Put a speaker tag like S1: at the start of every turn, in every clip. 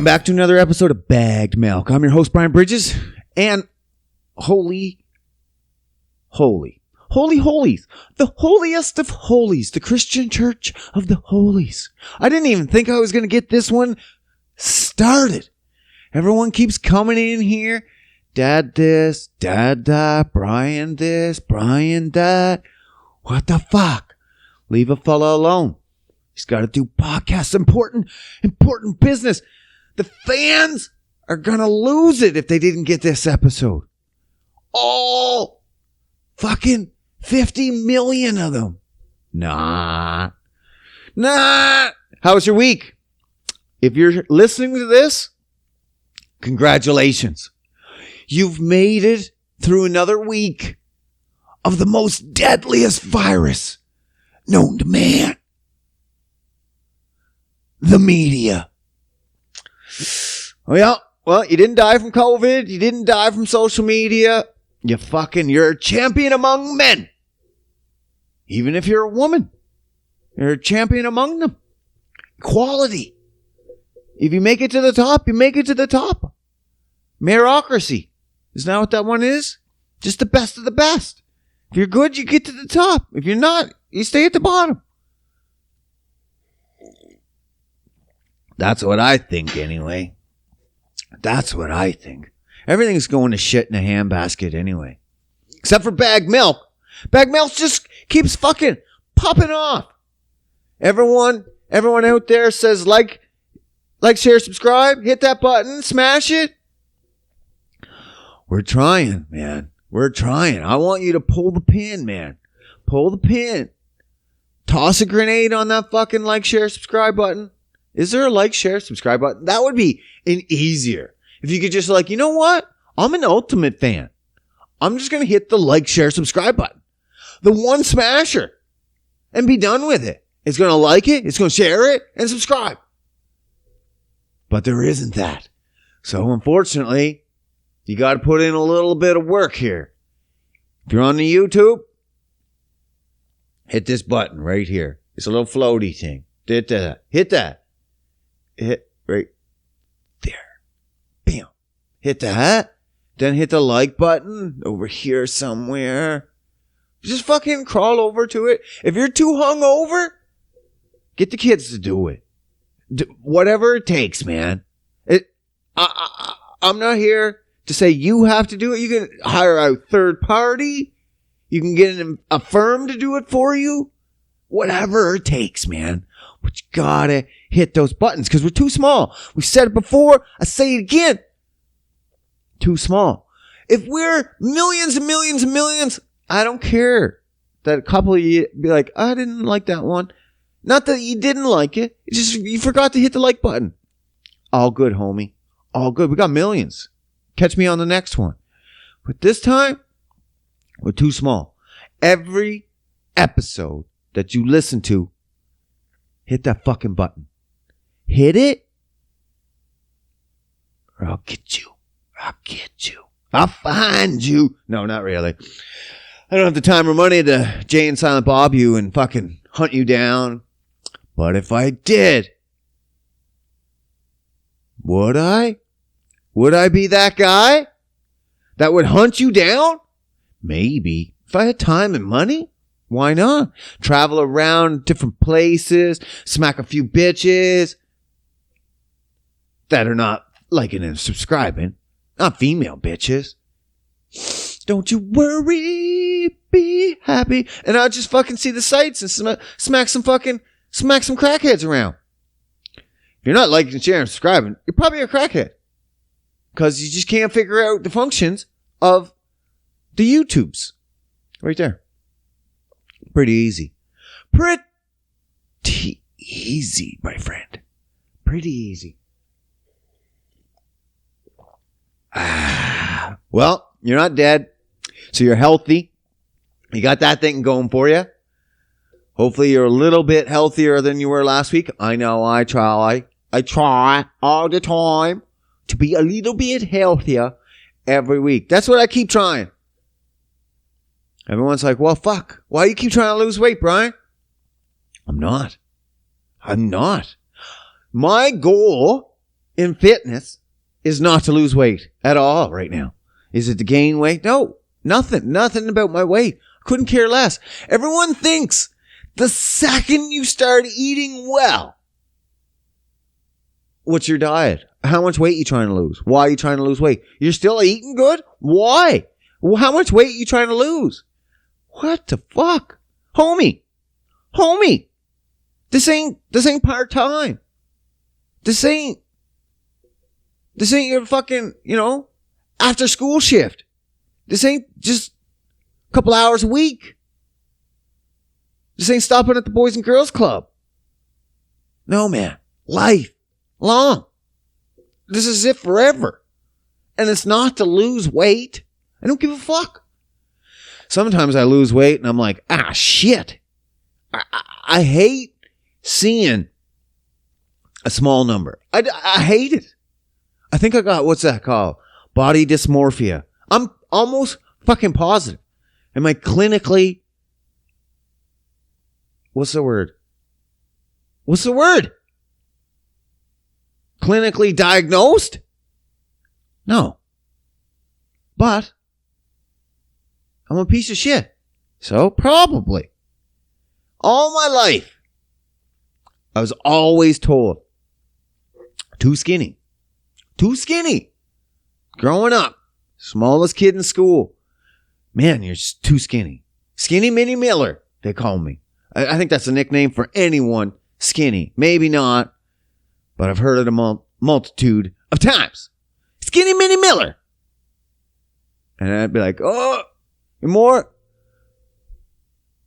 S1: Welcome back to another episode of Bagged Milk. I'm your host, Brian Bridges, and holy holies, the holiest of holies, the Christian Church of the Holies. I didn't even think I was going to get this one started. Everyone keeps coming in here. Dad this, dad that, Brian this, Brian that. What the fuck? Leave a fella alone. He's got to do podcasts. Important business. The fans are going to lose it if they didn't get this episode. All fucking 50 million of them. Nah. How was your week? If you're listening to this, congratulations. You've made it through another week of the most deadliest virus known to man. The media. Well, you didn't die from COVID. You didn't die from social media. You're a champion among men. Even if you're a woman, you're a champion among them. Equality. If you make it to the top, you make it to the top. Meritocracy. Isn't that what that one is? Just the best of the best. If you're good, you get to the top. If you're not, you stay at the bottom. That's what I think, anyway. That's what I think. Everything's going to shit in a handbasket anyway. Except for Bagged Milk. Bagged Milk just keeps fucking popping off. Everyone out there says like, share, subscribe, hit that button, smash it. We're trying, man. We're trying. I want you to pull the pin, man. Pull the pin. Toss a grenade on that fucking like, share, subscribe button. Is there a like, share, subscribe button? That would be easier. If you could just you know what? I'm an ultimate fan. I'm just going to hit the like, share, subscribe button. The one smasher. And be done with it. It's going to like it. It's going to share it and subscribe. But there isn't that. So unfortunately, you got to put in a little bit of work here. If you're on the YouTube, hit this button right here. It's a little floaty thing. Hit that. Hit right there. Bam. Hit that. Then hit the like button over here somewhere. Just fucking crawl over to it. If you're too hungover, get the kids to do it. Whatever it takes, man. I'm not here to say you have to do it. You can hire a third party. You can get a firm to do it for you. Whatever it takes, man. But you gotta hit those buttons because we're too small. We've said it before. I say it again. Too small. If we're millions and millions and millions, I don't care that a couple of you be like, I didn't like that one. Not that you didn't like it. It's just you forgot to hit the like button. All good, homie. All good. We got millions. Catch me on the next one. But this time, we're too small. Every episode that you listen to, hit that fucking button. Hit it, or I'll get you. I'll find you. No, not really. I don't have the time or money to Jay and Silent Bob you and fucking hunt you down. But if I did, would I? Would I be that guy that would hunt you down? Maybe. If I had time and money, why not? Travel around different places, smack a few bitches that are not liking and subscribing. Not female bitches. Don't you worry, be happy. And I'll just fucking see the sights and smack some crackheads around. If you're not liking, sharing, and subscribing, you're probably a crackhead. Because you just can't figure out the functions of the YouTubes. Right there. Pretty easy. Pretty easy, my friend. Pretty easy. Well, you're not dead. So you're healthy. You got that thing going for you. Hopefully you're a little bit healthier than you were last week. I know I try all the time to be a little bit healthier every week. That's what I keep trying. Everyone's like, well, fuck. Why do you keep trying to lose weight, Brian? I'm not. My goal in fitness is not to lose weight at all right now. Is it to gain weight? No, nothing about my weight. Couldn't care less. Everyone thinks the second you start eating well, what's your diet? How much weight you trying to lose? Why are you trying to lose weight? You're still eating good? Why? Well, how much weight are you trying to lose? What the fuck? Homie. This ain't part-time. This ain't your fucking, after school shift. This ain't just a couple hours a week. This ain't stopping at the Boys and Girls Club. No, man. Life. Long. This is it forever. And it's not to lose weight. I don't give a fuck. Sometimes I lose weight and I'm like, shit. I hate seeing a small number. I hate it. I think I got, what's that called? Body dysmorphia. I'm almost fucking positive. Am I clinically, what's the word? Clinically diagnosed? No. But I'm a piece of shit. So probably. All my life, I was always told, too skinny. Growing up, smallest kid in school. Man, you're too skinny. Skinny Minnie Miller, they call me. I think that's a nickname for anyone skinny. Maybe not, but I've heard it a multitude of times. Skinny Minnie Miller. And I'd be like, oh,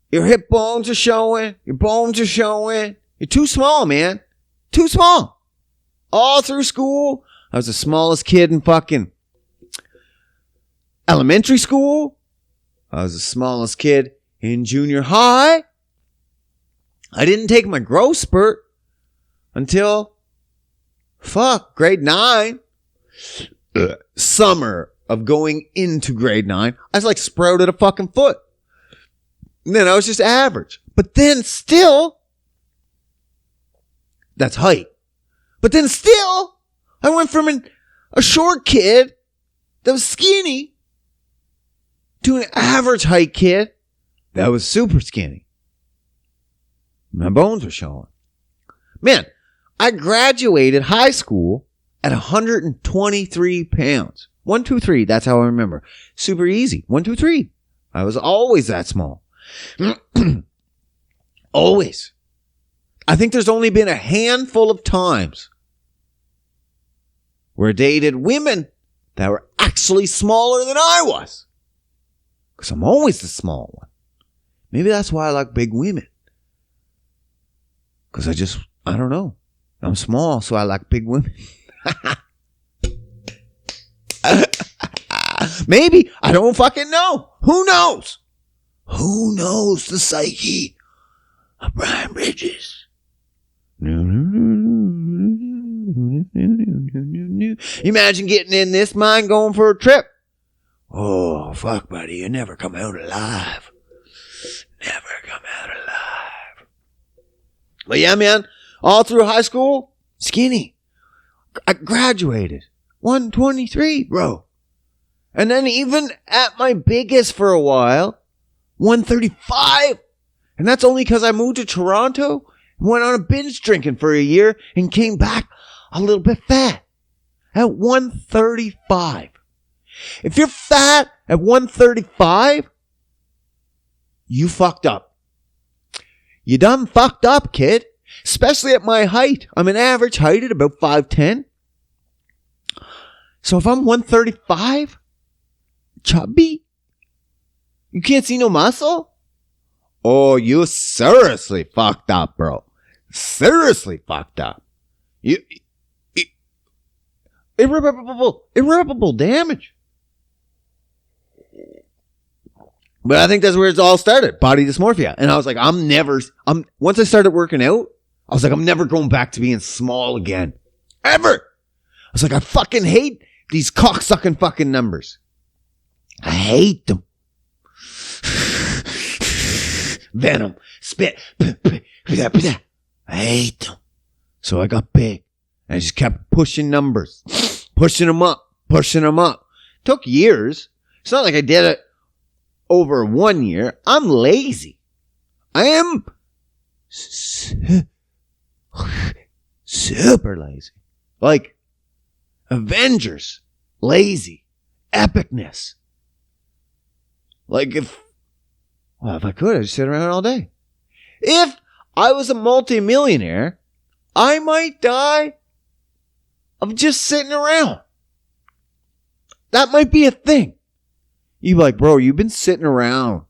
S1: your hip bones are showing. Your bones are showing. You're too small, man. Too small. All through school, I was the smallest kid in fucking elementary school. I was the smallest kid in junior high. I didn't take my growth spurt until, grade 9. Summer of going into grade 9. I was like sprouted a fucking foot. And then I was just average. But then still, that's height. But then still, I went from a short kid that was skinny to an average height kid that was super skinny. My bones were showing. Man, I graduated high school at 123 pounds. 123, that's how I remember. Super easy. 123. I was always that small. Always. I think there's only been a handful of times where I dated women that were actually smaller than I was. Because I'm always the small one. Maybe that's why I like big women. Because I don't know. I'm small, so I like big women. Maybe. I don't fucking know. Who knows? Who knows the psyche of Brian Bridges? Imagine getting in this mind going for a trip. Oh, fuck, buddy. You never come out alive. Never come out alive. But yeah, man. All through high school, skinny. I graduated. 123, bro. And then even at my biggest for a while, 135. And that's only because I moved to Toronto and went on a binge drinking for a year and came back a little bit fat at 135. If you're fat at 135, you fucked up. You done fucked up, kid. Especially at my height. I'm an average height at about 5'10". So if I'm 135, chubby, you can't see no muscle? Oh, you seriously fucked up, bro. Seriously fucked up. Irreparable damage. But I think that's where it's all started. Body dysmorphia. And I was like, once I started working out, I was like, I'm never going back to being small again. Ever. I was like, I fucking hate these cocksucking fucking numbers. I hate them. Venom. Spit. I hate them. So I got big. And I just kept pushing numbers, pushing them up. Took years. It's not like I did it over 1 year. I'm lazy. I am super lazy. Like Avengers. Lazy. Epicness. Like if I could, I'd just sit around all day. If I was a multimillionaire, I might die of just sitting around. That might be a thing. You'd be like, bro, you've been sitting around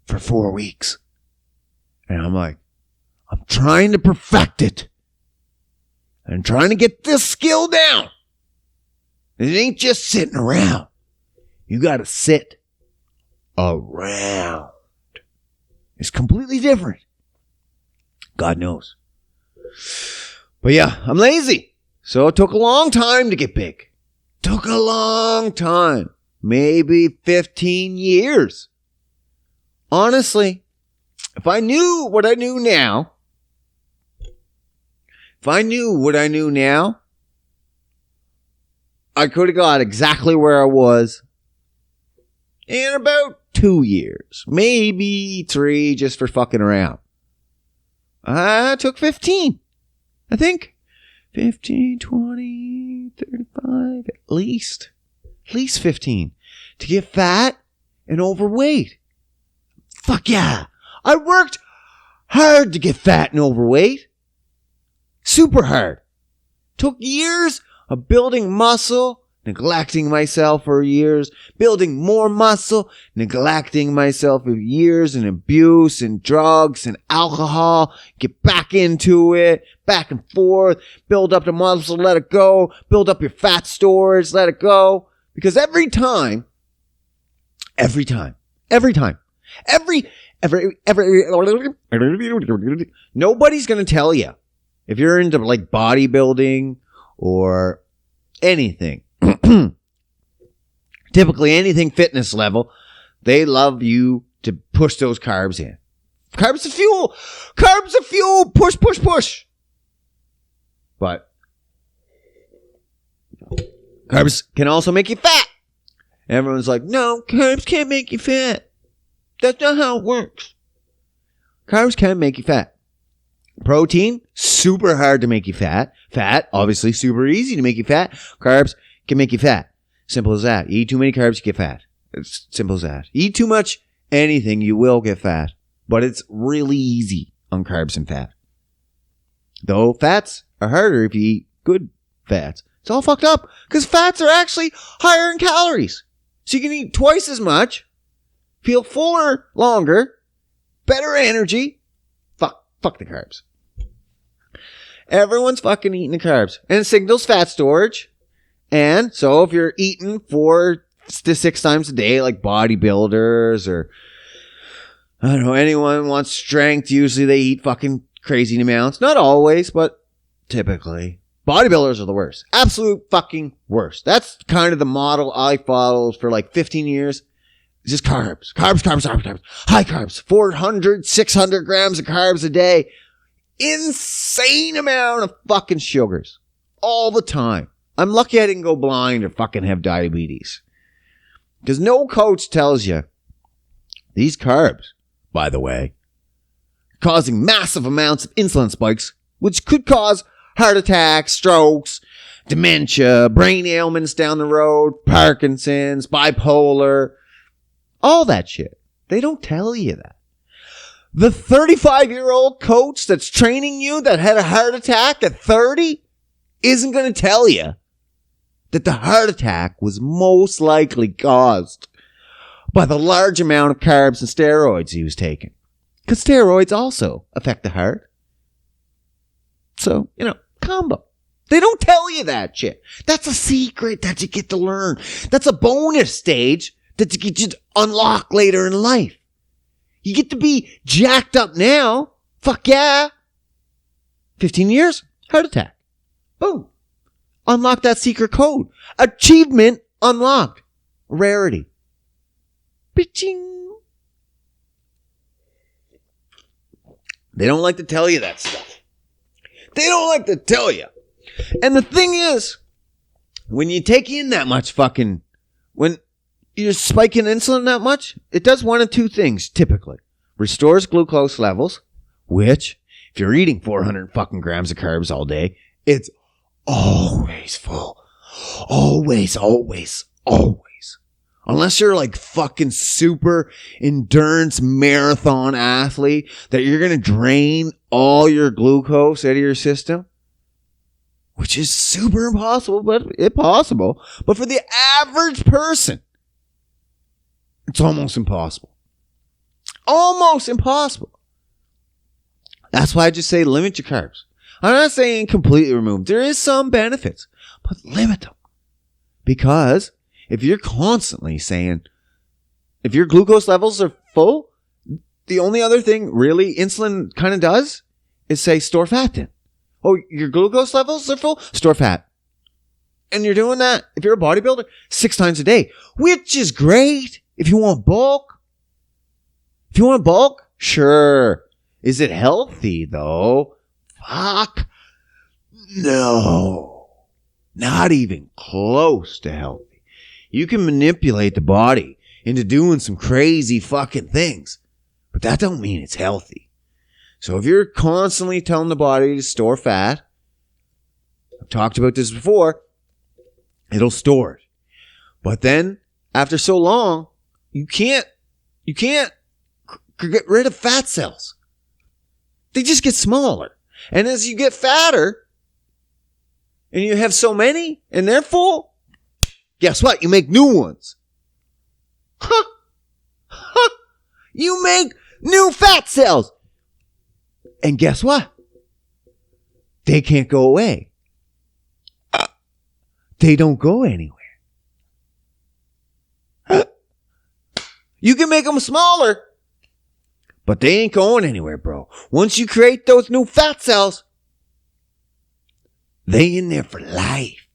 S1: for 4 weeks. And I'm like, I'm trying to perfect it. I'm trying to get this skill down. It ain't just sitting around. You got to sit around. It's completely different. God knows. But yeah, I'm lazy. So it took a long time to get big. Took a long time. Maybe 15 years. Honestly, if I knew what I knew now, I could have got exactly where I was in about 2 years. Maybe 3 just for fucking around. I took 15. I think. 15, 20, 35, at least 15 to get fat and overweight. Fuck yeah. I worked hard to get fat and overweight. Super hard. Took years of building muscle, neglecting myself for years, building more muscle, neglecting myself for years, and abuse and drugs and alcohol, get back into it, back and forth, build up the muscle, let it go, build up your fat storage, let it go. Because every time, nobody's going to tell you if you're into like bodybuilding or anything. Typically anything fitness level, they love you to push those carbs in. Carbs are fuel. Push. But carbs can also make you fat. Everyone's like, no, carbs can't make you fat. That's not how it works. Carbs can make you fat. Protein, super hard to make you fat. Fat, obviously super easy to make you fat. Carbs can make you fat. Simple as that. Eat too many carbs, you get fat. It's simple as that. Eat too much anything, you will get fat. But it's really easy on carbs and fat. Though fats are harder if you eat good fats. It's all fucked up because fats are actually higher in calories. So you can eat twice as much, feel fuller longer, better energy. Fuck the carbs. Everyone's fucking eating the carbs. And it signals fat storage. And so if you're eating 4 to 6 times a day, like bodybuilders or, I don't know, anyone wants strength, usually they eat fucking crazy amounts. Not always, but typically. Bodybuilders are the worst. Absolute fucking worst. That's kind of the model I followed for like 15 years. It's just carbs. Carbs. High carbs. 400, 600 grams of carbs a day. Insane amount of fucking sugars. All the time. I'm lucky I didn't go blind or fucking have diabetes. Because no coach tells you these carbs, by the way, causing massive amounts of insulin spikes, which could cause heart attacks, strokes, dementia, brain ailments down the road, Parkinson's, bipolar, all that shit. They don't tell you that. The 35-year-old coach that's training you that had a heart attack at 30 isn't going to tell you that the heart attack was most likely caused by the large amount of carbs and steroids he was taking. Because steroids also affect the heart. So, combo. They don't tell you that shit. That's a secret that you get to learn. That's a bonus stage that you get to unlock later in life. You get to be jacked up now. Fuck yeah. 15 years, heart attack. Boom. Unlock that secret code. Achievement unlocked. Rarity. Bitching. They don't like to tell you that stuff. They don't like to tell you. And the thing is, when you take in that much when you're spiking insulin that much, it does one of two things typically. Restores glucose levels, which, if you're eating 400 fucking grams of carbs all day, it's always full. Always. Unless you're like fucking super endurance marathon athlete that you're going to drain all your glucose out of your system, which is super impossible, but it's possible. But for the average person, it's almost impossible. Almost impossible. That's why I just say limit your carbs. I'm not saying completely remove. There is some benefits, but limit them. Because if you're constantly saying, if your glucose levels are full, the only other thing really insulin kind of does is say store fat then. Oh, your glucose levels are full? Store fat. And you're doing that, if you're a bodybuilder, 6 times a day, which is great if you want bulk. If you want bulk, sure. Is it healthy though? Fuck. No. Not even close to healthy. You can manipulate the body into doing some crazy fucking things, but that don't mean it's healthy. So if you're constantly telling the body to store fat, I've talked about this before, it'll store it. But then after so long, you can't get rid of fat cells. They just get smaller. And as you get fatter, and you have so many, and they're full, guess what? You make new ones. You make new fat cells. And guess what? They can't go away. They don't go anywhere. You can make them smaller, but they ain't going anywhere, bro. Once you create those new fat cells, they in there for life.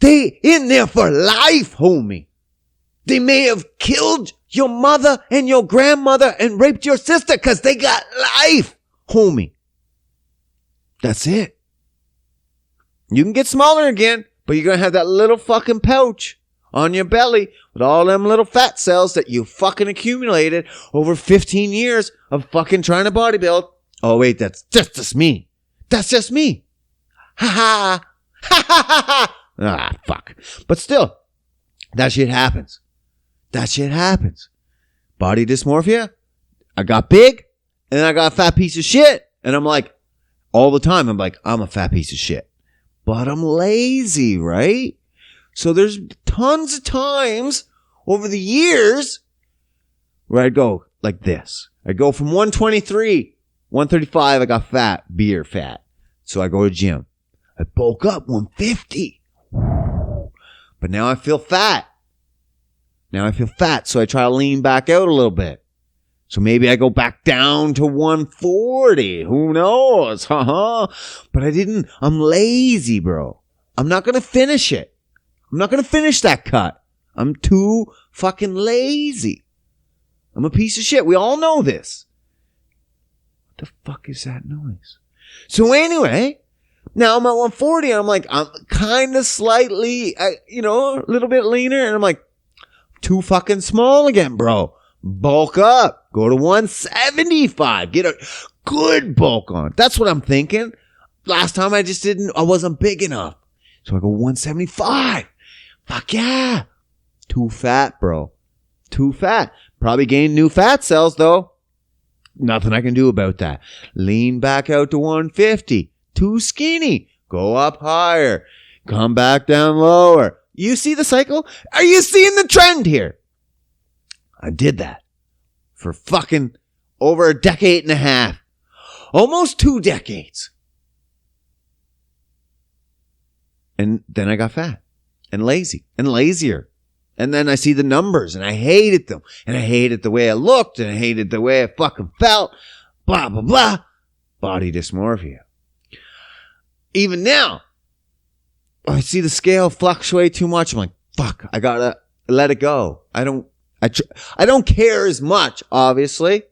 S1: They in there for life, homie. They may have killed your mother and your grandmother and raped your sister because they got life, homie. That's it. You can get smaller again, but you're going to have that little fucking pouch on your belly with all them little fat cells that you fucking accumulated over 15 years of fucking trying to bodybuild. Oh, wait, that's just me. That's just me. Ha ha. Ha ha ha ha. Ah, fuck. But still, that shit happens. That shit happens. Body dysmorphia. I got big and I got a fat piece of shit. And I'm like, all the time, I'm like, I'm a fat piece of shit. But I'm lazy, right? So there's tons of times over the years where I'd go like this. I'd go from 123, 135, I got fat, beer fat. So I go to gym. I bulk up 150. But now I feel fat. So I try to lean back out a little bit. So maybe I go back down to 140. Who knows? But I'm lazy, bro. I'm not going to finish it. I'm not going to finish that cut. I'm too fucking lazy. I'm a piece of shit. We all know this. What the fuck is that noise? So anyway, now I'm at 140 and I'm like, I'm kind of slightly, a little bit leaner. And I'm like, too fucking small again, bro. Bulk up. Go to 175. Get a good bulk on. That's what I'm thinking. Last time I wasn't big enough. So I go 175. Fuck yeah. Too fat, bro. Too fat. Probably gained new fat cells, though. Nothing I can do about that. Lean back out to 150. Too skinny. Go up higher. Come back down lower. You see the cycle? Are you seeing the trend here? I did that for fucking over a decade and a half. Almost 2 decades. And then I got fat and lazy and lazier. And then I see the numbers and I hated them. And I hated the way I looked and I hated the way I fucking felt. Blah, blah, blah. Body dysmorphia. Even now, I see the scale fluctuate too much. I'm like, fuck, I gotta let it go. I don't care as much, obviously.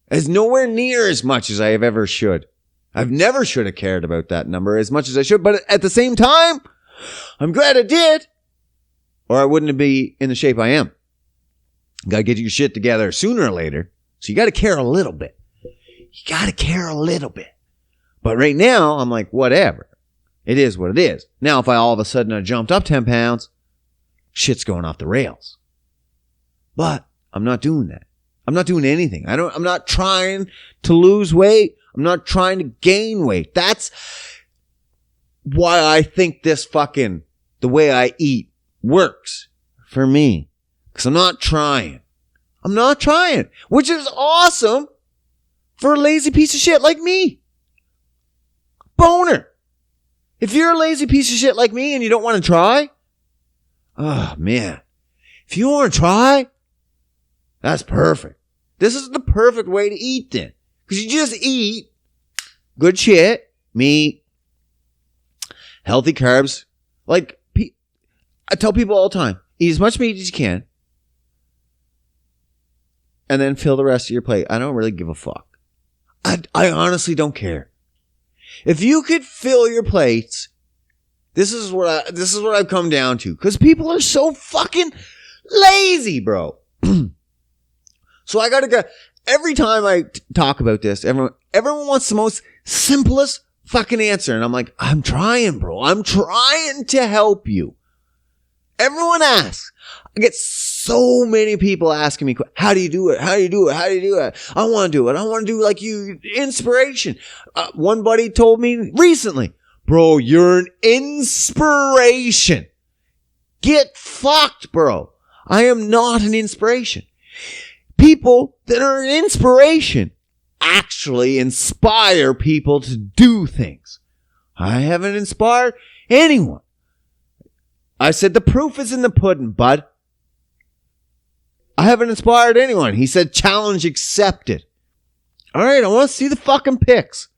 S1: As nowhere near as much as I have ever should. I've never should have cared about that number as much as I should, but at the same time, I'm glad I did, or I wouldn't be in the shape I am. Got to get your shit together sooner or later, so you got to care a little bit. You got to care a little bit. But right now, I'm like, whatever. It is what it is. Now, if I all of a sudden I jumped up 10 pounds, shit's going off the rails. But I'm not doing that. I'm not doing anything. I'm not trying to lose weight. I'm not trying to gain weight. That's why I think this fucking, the way I eat works for me. Because I'm not trying. I'm not trying. Which is awesome for a lazy piece of shit like me. Boner. If you're a lazy piece of shit like me and you don't want to try, oh man. If you want to try, that's perfect. This is the perfect way to eat then. Because you just eat good shit, meat, healthy carbs. Like, I tell people all the time, eat as much meat as you can. And then fill the rest of your plate. I don't really give a fuck. I honestly don't care. If you could fill your plates, this is what I've come down to. Because people are so fucking lazy, bro. So I gotta go. Every time I talk about this, everyone wants the most simplest fucking answer. And I'm like, I'm trying, bro. I'm trying to help you. Everyone asks. I get so many people asking me, how do you do it? How do you do it? How do you do it? I want to do it. I want to do like you. Inspiration. One buddy told me recently, bro, you're an inspiration. Get fucked, bro. I am not an inspiration. People that are an inspiration actually inspire people to do things. I haven't inspired anyone. I said the proof is in the pudding, bud. I haven't inspired anyone. He said challenge accepted. All right, I want to see the fucking pics.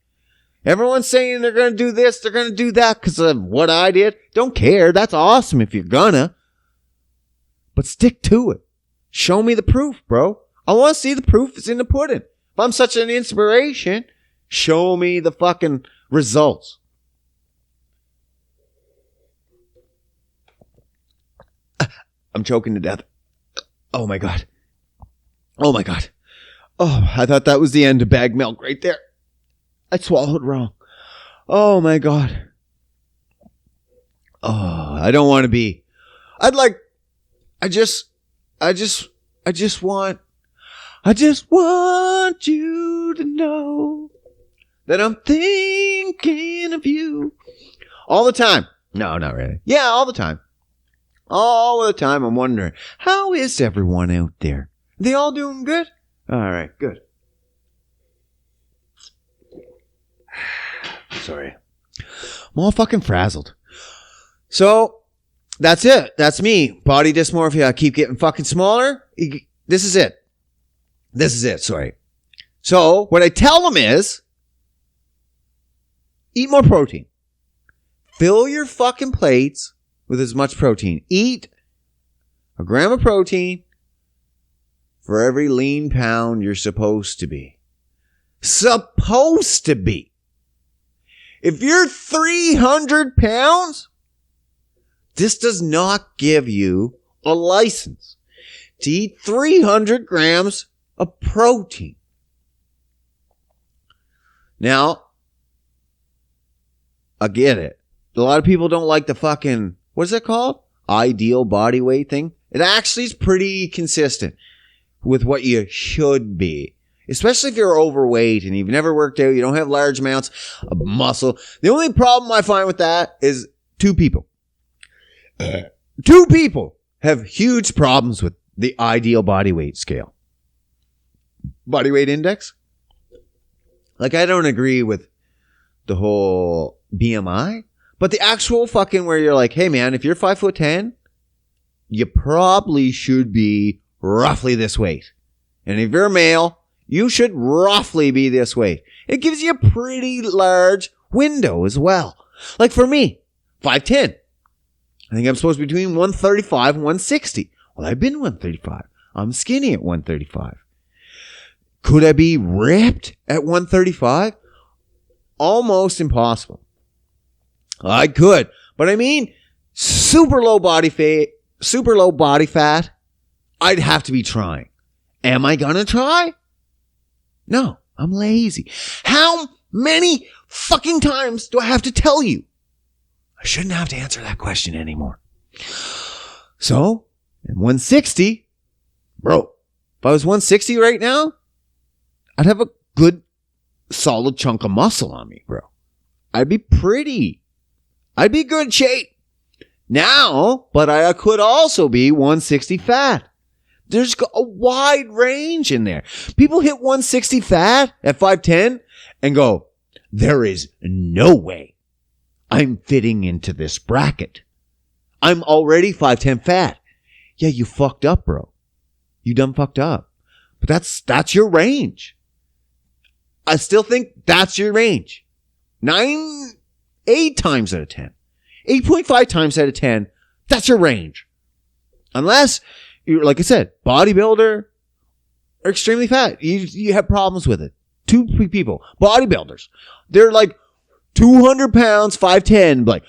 S1: Everyone's saying they're going to do this, they're going to do that because of what I did. Don't care. That's awesome if you're gonna. But stick to it. Show me the proof, bro. I want to see the proof is in the pudding. If I'm such an inspiration, show me the fucking results. I'm choking to death. Oh my God. Oh my God. Oh, I thought that was the end of bag milk right there. I swallowed wrong. Oh my God. Oh, I don't want to be. I just want you to know that I'm thinking of you all the time. No, not really. Yeah, all the time. All the time I'm wondering, how is everyone out there? Are they all doing good? All right, good. Sorry. I'm all fucking frazzled. So, that's it. That's me. Body dysmorphia. I keep getting fucking smaller. This is it. Sorry. So, what I tell them is, eat more protein. Fill your fucking plates with as much protein. Eat a gram of protein for every lean pound you're supposed to be. Supposed to be. If you're 300 pounds, this does not give you a license to eat 300 grams of protein. Now, I get it. A lot of people don't like the fucking, what is it called? Ideal body weight thing. It actually is pretty consistent with what you should be. Especially if you're overweight and you've never worked out, you don't have large amounts of muscle. The only problem I find with that is two people. Two people have huge problems with the ideal body weight scale. Body weight index. Like, I don't agree with the whole BMI, but the actual fucking where you're like, hey man, if you're 5'10", you probably should be roughly this weight. And if you're a male, you should roughly be this weight. It gives you a pretty large window as well. Like for me, 5'10". I think I'm supposed to be between 135 and 160. Well, I've been 135. I'm skinny at 135. Could I be ripped at 135? almost impossible. I could, but I mean, super low body fat, I'd have to be trying. Am I gonna try? No, I'm lazy. How many fucking times do I have to tell you? I shouldn't have to answer that question anymore. So, at 160, bro, if I was 160 right now, I'd have a good solid chunk of muscle on me, bro. I'd be good shape. Now, but I could also be 160 fat. There's a wide range in there. People hit 160 fat at 5'10" and go, there is no way I'm fitting into this bracket. I'm already 5'10" fat. Yeah, you fucked up, bro. You done fucked up. But that's your range. I still think that's your range. 8 times out of 10. 8.5 times out of 10, that's your range. Unless you're, like I said, bodybuilder or extremely fat. You have problems with it. 2 people, bodybuilders. They're like 200 pounds, 5'10", like,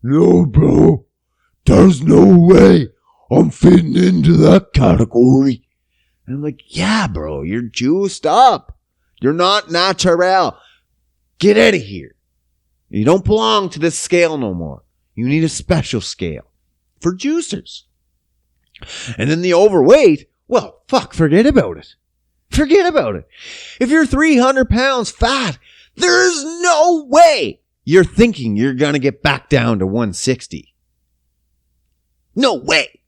S1: no, bro, there's no way I'm fitting into that category. And I'm like, yeah, bro, you're juiced up. You're not natural. Get out of here. You don't belong to this scale no more. You need a special scale for juicers. And then the overweight, well, fuck, forget about it. Forget about it. If you're 300 pounds fat, there's no way you're thinking you're going to get back down to 160. No way.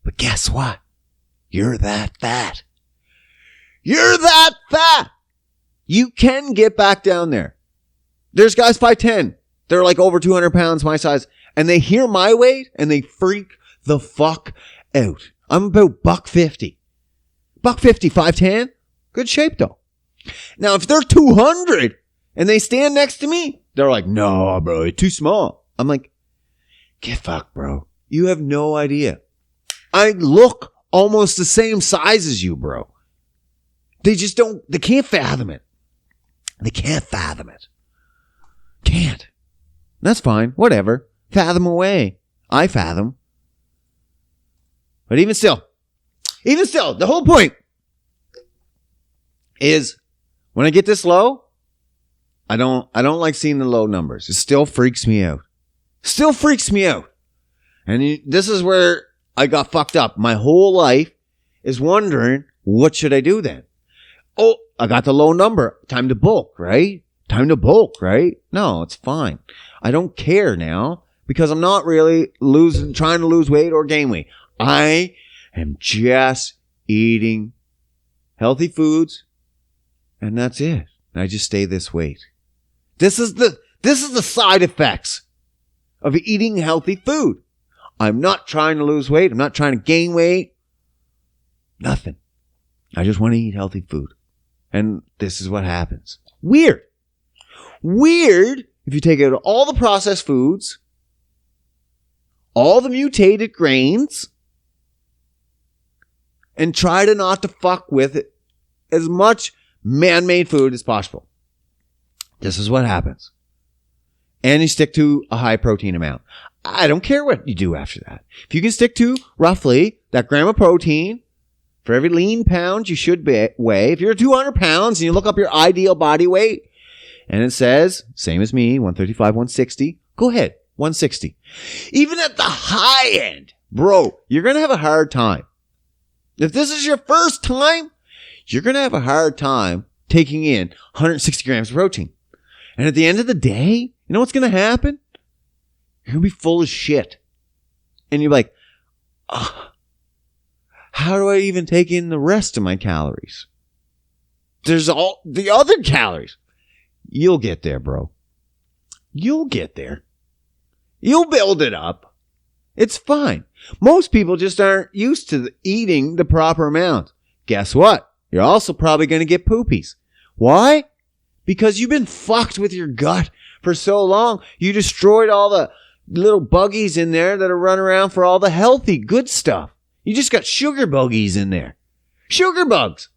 S1: But guess what? You're that fat. You're that fat. You can get back down there. There's guys 5'10". They're like over 200 pounds my size. And they hear my weight and they freak the fuck out. I'm about $150. $150, 5'10". Good shape though. Now if they're 200 and they stand next to me, they're like, no, bro, you're too small. I'm like, get fucked, bro. You have no idea. I look almost the same size as you, bro. They can't fathom it. They can't fathom it. Can't. That's fine. Whatever. Fathom away. I fathom. But even still, the whole point is when I get this low, I don't like seeing the low numbers. It still freaks me out. Still freaks me out. And this is where I got fucked up. My whole life is wondering, what should I do then? Oh, I got the low number. Time to bulk, right? No, it's fine. I don't care now because I'm not really trying to lose weight or gain weight. I am just eating healthy foods and that's it. I just stay this weight. This is the side effects of eating healthy food. I'm not trying to lose weight. I'm not trying to gain weight. Nothing. I just want to eat healthy food. And this is what happens. Weird if you take out all the processed foods, all the mutated grains, and try to not to fuck with it as much man-made food as possible. This is what happens. And you stick to a high protein amount. I don't care what you do after that. If you can stick to roughly that gram of protein for every lean pound you should weigh. If you're 200 pounds and you look up your ideal body weight and it says, same as me, 135, 160, go ahead, 160. Even at the high end, bro, you're going to have a hard time. If this is your first time, you're going to have a hard time taking in 160 grams of protein. And at the end of the day, you know what's going to happen? You're going to be full of shit. And you're like, how do I even take in the rest of my calories? There's all the other calories. You'll get there, bro. You'll get there. You'll build it up. It's fine. Most people just aren't used to eating the proper amount. Guess what? You're also probably going to get poopies. Why? Because you've been fucked with your gut for so long. You destroyed all the little buggies in there that are running around for all the healthy, good stuff. You just got sugar buggies in there. Sugar bugs.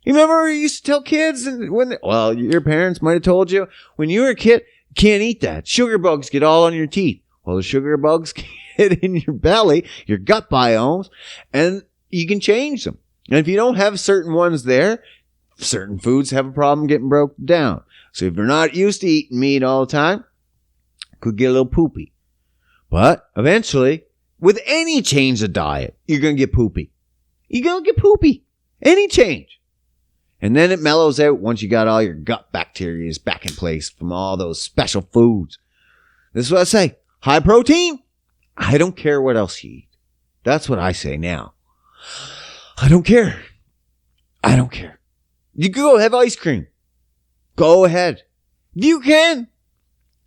S1: You remember you used to tell kids your parents might have told you when you were a kid, can't eat that. Sugar bugs get all on your teeth. Well, the sugar bugs get in your belly, your gut biomes, and you can change them. And if you don't have certain ones there, certain foods have a problem getting broken down. So if you're not used to eating meat all the time, could get a little poopy. But eventually, with any change of diet, you're going to get poopy. You're going to get poopy. Any change. And then it mellows out once you got all your gut bacteria back in place from all those special foods. This is what I say. High protein. I don't care what else you eat. That's what I say now. I don't care. I don't care. You can go have ice cream. Go ahead. You can.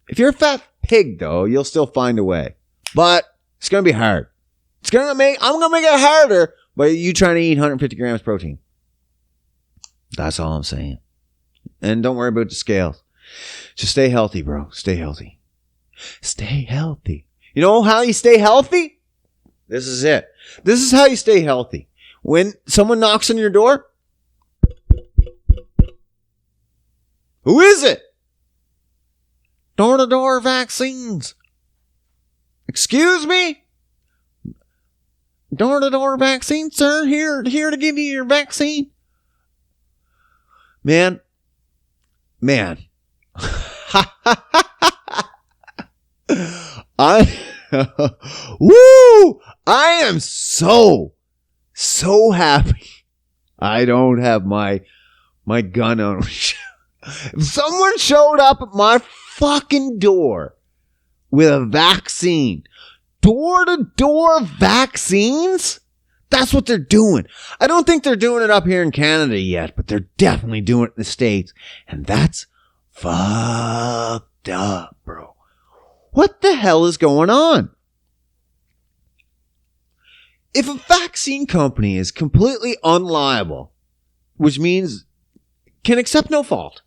S1: If you're a fat pig, though, you'll still find a way. But it's going to be hard. I'm going to make it harder by you trying to eat 150 grams protein. That's all I'm saying. And don't worry about the scales. Just stay healthy, bro. Stay healthy. Stay healthy. You know how you stay healthy? This is it. This is how you stay healthy. When someone knocks on your door, who is it? Door-to-door vaccines. Excuse me? Door-to-door vaccine, sir. Here to give you your vaccine. Man. I am so happy I don't have my gun on. If someone showed up at my fucking door with a vaccine, door-to-door vaccines, that's what they're doing. I don't think they're doing it up here in Canada yet, but they're definitely doing it in the States. And that's fucked up, bro. What the hell is going on? If a vaccine company is completely unliable, which means can accept no fault,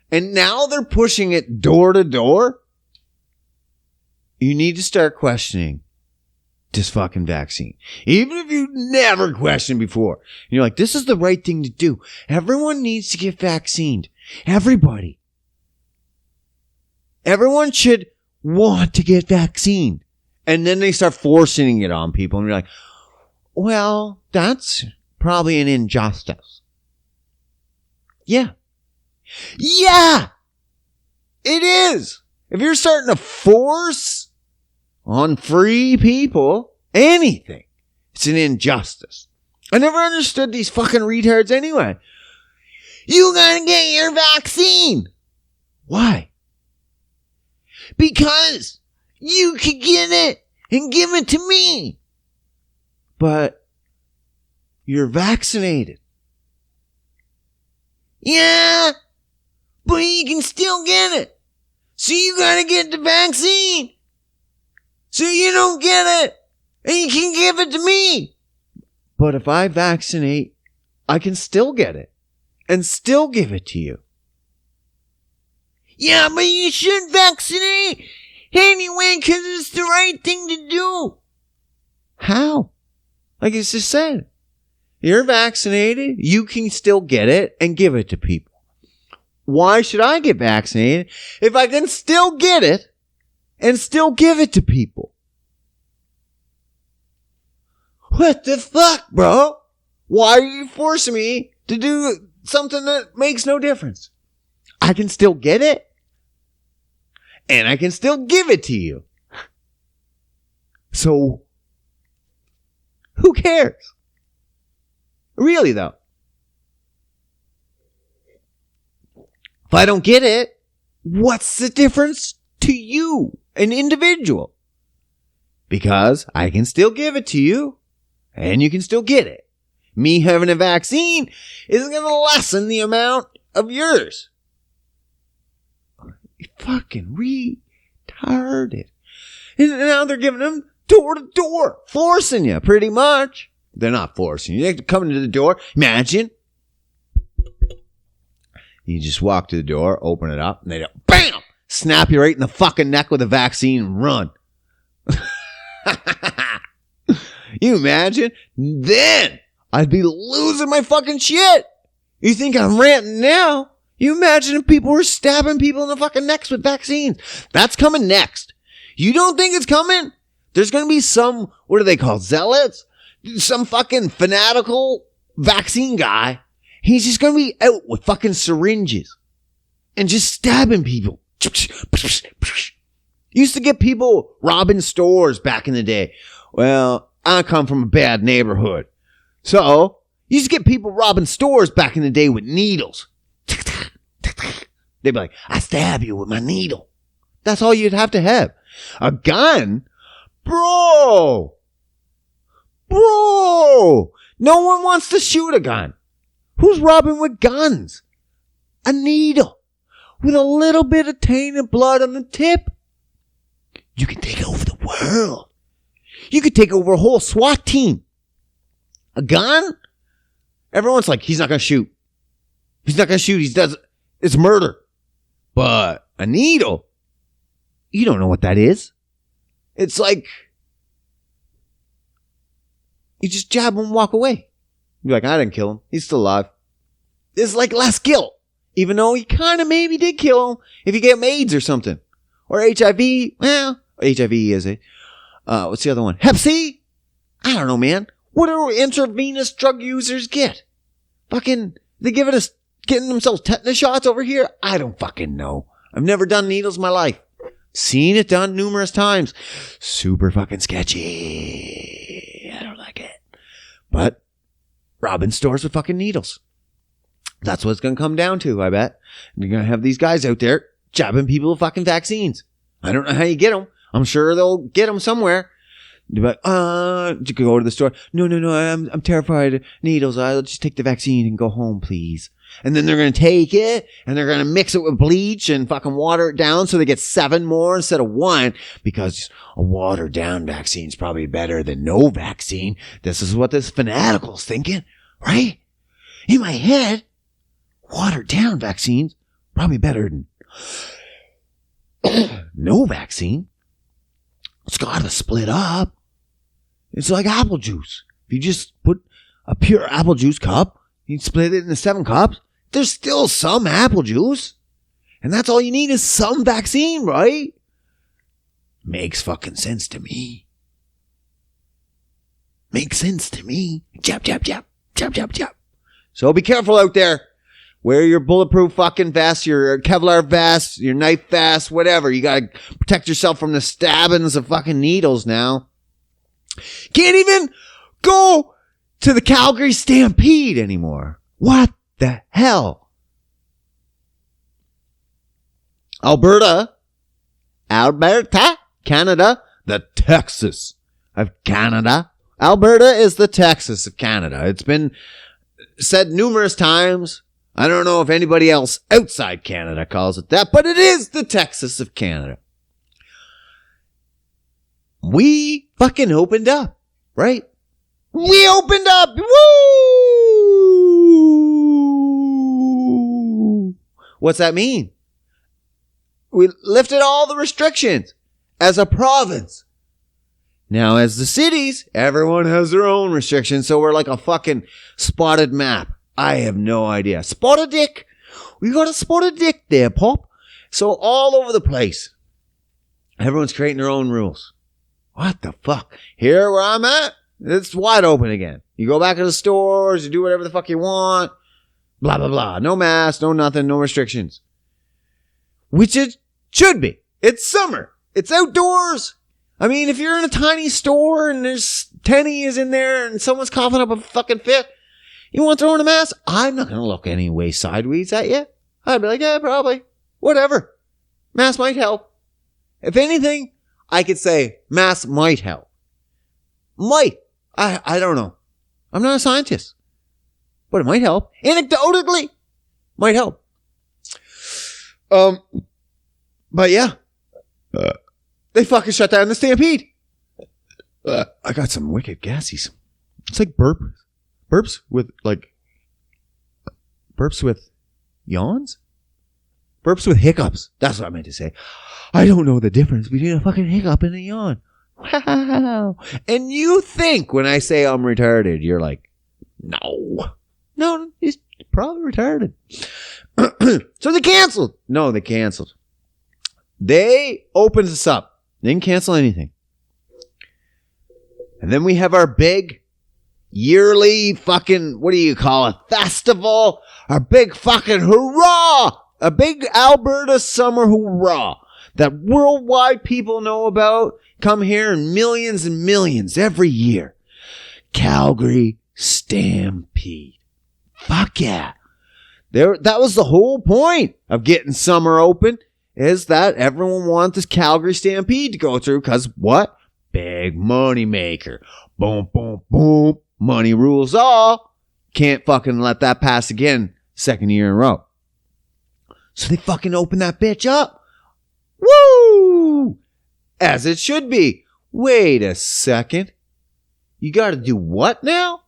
S1: and now they're pushing it door to door, you need to start questioning this fucking vaccine. Even if you never questioned before. You're like, this is the right thing to do. Everyone needs to get vaccinated. Everybody. Everyone should want to get vaccinated. And then they start forcing it on people. And you're like, well, that's probably an injustice. Yeah. Yeah! It is! If you're starting to force on free people anything, it's an injustice. I never understood these fucking retards anyway. You gotta get your vaccine! Why? Because you can get it and give it to me. But you're vaccinated. Yeah, but you can still get it. So you gotta get the vaccine. So you don't get it. And you can give it to me. But if I vaccinate, I can still get it. And still give it to you. Yeah, but you should vaccinate anyway because it's the right thing to do. How? Like I just said. You're vaccinated, you can still get it and give it to people. Why should I get vaccinated if I can still get it and still give it to people? What the fuck, bro? Why are you forcing me to do something that makes no difference? I can still get it and I can still give it to you. So, who cares? Really, though. If I don't get it, what's the difference to you, an individual? Because I can still give it to you, and you can still get it. Me having a vaccine isn't going to lessen the amount of yours. You fucking retarded. And now they're giving them door to door, forcing you, pretty much. They're not forcing you. They're coming to the door. Imagine. You just walk to the door, open it up, and they go, BAM! Snap you right in the fucking neck with a vaccine and run. You imagine? Then I'd be losing my fucking shit. You think I'm ranting now? You imagine if people were stabbing people in the fucking necks with vaccines? That's coming next. You don't think it's coming? There's going to be some, what are they called, zealots? Some fucking fanatical vaccine guy. He's just going to be out with fucking syringes and just stabbing people. Used to get people robbing stores back in the day. Well, I come from a bad neighborhood. So, used to get people robbing stores back in the day with needles. They'd be like, I stab you with my needle. That's all you'd have to have. A gun? Bro! No one wants to shoot a gun. Who's robbing with guns? A needle with a little bit of tainted blood on the tip. You can take over the world. You could take over a whole SWAT team. A gun? Everyone's like, he's not going to shoot. He's not going to shoot. It's murder. But a needle? You don't know what that is. It's like, you just jab him and walk away. You're like, I didn't kill him. He's still alive. It's like less guilt. Even though he kind of maybe did kill him if you get him AIDS or something. Or HIV. Well, HIV is it. What's the other one? Hep C? I don't know, man. What do intravenous drug users get? Fucking, they give it getting themselves tetanus shots over here? I don't fucking know. I've never done needles in my life. Seen it done numerous times. Super fucking sketchy. I don't like it. But robbing stores with fucking needles. That's what it's going to come down to, I bet. You're going to have these guys out there jabbing people with fucking vaccines. I don't know how you get them. I'm sure they'll get them somewhere. You're like, you could go to the store. No, I'm terrified of needles. I'll just take the vaccine and go home, please. And then they're going to take it and they're going to mix it with bleach and fucking water it down so they get 7 more instead of 1 because a watered down vaccine is probably better than no vaccine. This is what this fanatical's thinking, right? In my head, watered down vaccines probably better than no vaccine. It's got to split up. It's like apple juice. If you just put a pure apple juice cup, you split it into 7 cups, there's still some apple juice. And that's all you need is some vaccine, right? Makes fucking sense to me. Makes sense to me. Jab, jab, jab. Jab, jab, jab. So be careful out there. Wear your bulletproof fucking vest, your Kevlar vest, your knife vest, whatever. You gotta protect yourself from the stabbings of fucking needles now. Can't even go to the Calgary Stampede anymore. What the hell? Alberta, Canada, the Texas of Canada. Alberta is the Texas of Canada. It's been said numerous times. I don't know if anybody else outside Canada calls it that, but it is the Texas of Canada. We fucking opened up, right? We opened up. Woo! What's that mean? We lifted all the restrictions as a province. Now, as the cities, everyone has their own restrictions, so we're like a fucking spotted map. I have no idea. Spotted dick. We got a spotted dick there, Pop. So all over the place. Everyone's creating their own rules. What the fuck? Here where I'm at, it's wide open again. You go back to the stores, you do whatever the fuck you want. Blah, blah, blah. No mask, no nothing, no restrictions. Which it should be. It's summer. It's outdoors. I mean, if you're in a tiny store and there's tennies in there and someone's coughing up a fucking fit, you want to throw in a mask? I'm not going to look any way sideways at you. I'd be like, yeah, probably. Whatever. Mask might help. If anything, I could say mask might help. Might. I don't know. I'm not a scientist. But it might help. Anecdotally, might help. But yeah. They fucking shut down the Stampede. I got some wicked gassies. It's like burps with yawns? Burps with hiccups. That's what I meant to say. I don't know the difference between a fucking hiccup and a yawn. Wow. And you think when I say I'm retarded, you're like, no, it's probably retarded. So they canceled. No, they canceled. They opened us up. They didn't cancel anything. And then we have our big yearly fucking, what do you call it, festival. Our big fucking hurrah. A big Alberta summer hurrah that worldwide people know about. Come here in millions and millions every year. Calgary Stampede. Fuck yeah. That was the whole point of getting summer open, is that everyone wants this Calgary Stampede to go through, because what? Big money maker. Boom, boom, boom. Money rules all. Can't fucking let that pass again. Second year in a row. So they fucking open that bitch up. Woo! As it should be. Wait a second. You gotta do what now?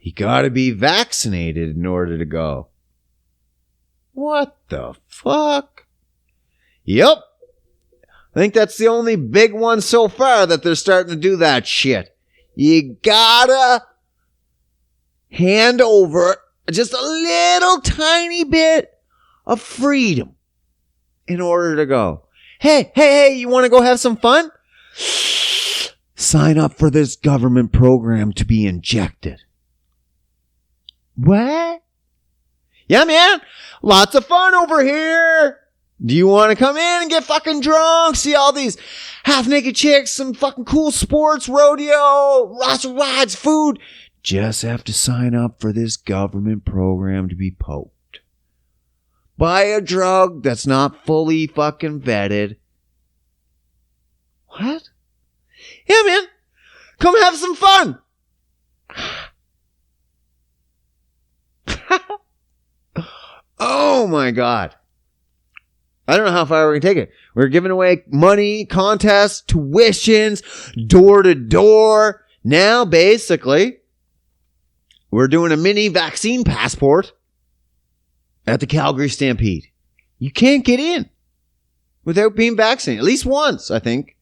S1: You gotta be vaccinated in order to go. What the fuck? Yep. I think that's the only big one so far that they're starting to do that shit. You gotta hand over just a little tiny bit of freedom in order to go. Hey, you want to go have some fun? Sign up for this government program to be injected. What? Yeah, man. Lots of fun over here. Do you want to come in and get fucking drunk? See all these half-naked chicks, some fucking cool sports, rodeo, lots of rides, food. Just have to sign up for this government program to be poked. Buy a drug that's not fully fucking vetted. What? Yeah, man. Come have some fun. Oh my God. I don't know how far we're going to take it. We're giving away money, contests, tuitions, door to door. Now, basically, we're doing a mini vaccine passport at the Calgary Stampede. You can't get in without being vaccinated. At least once, I think.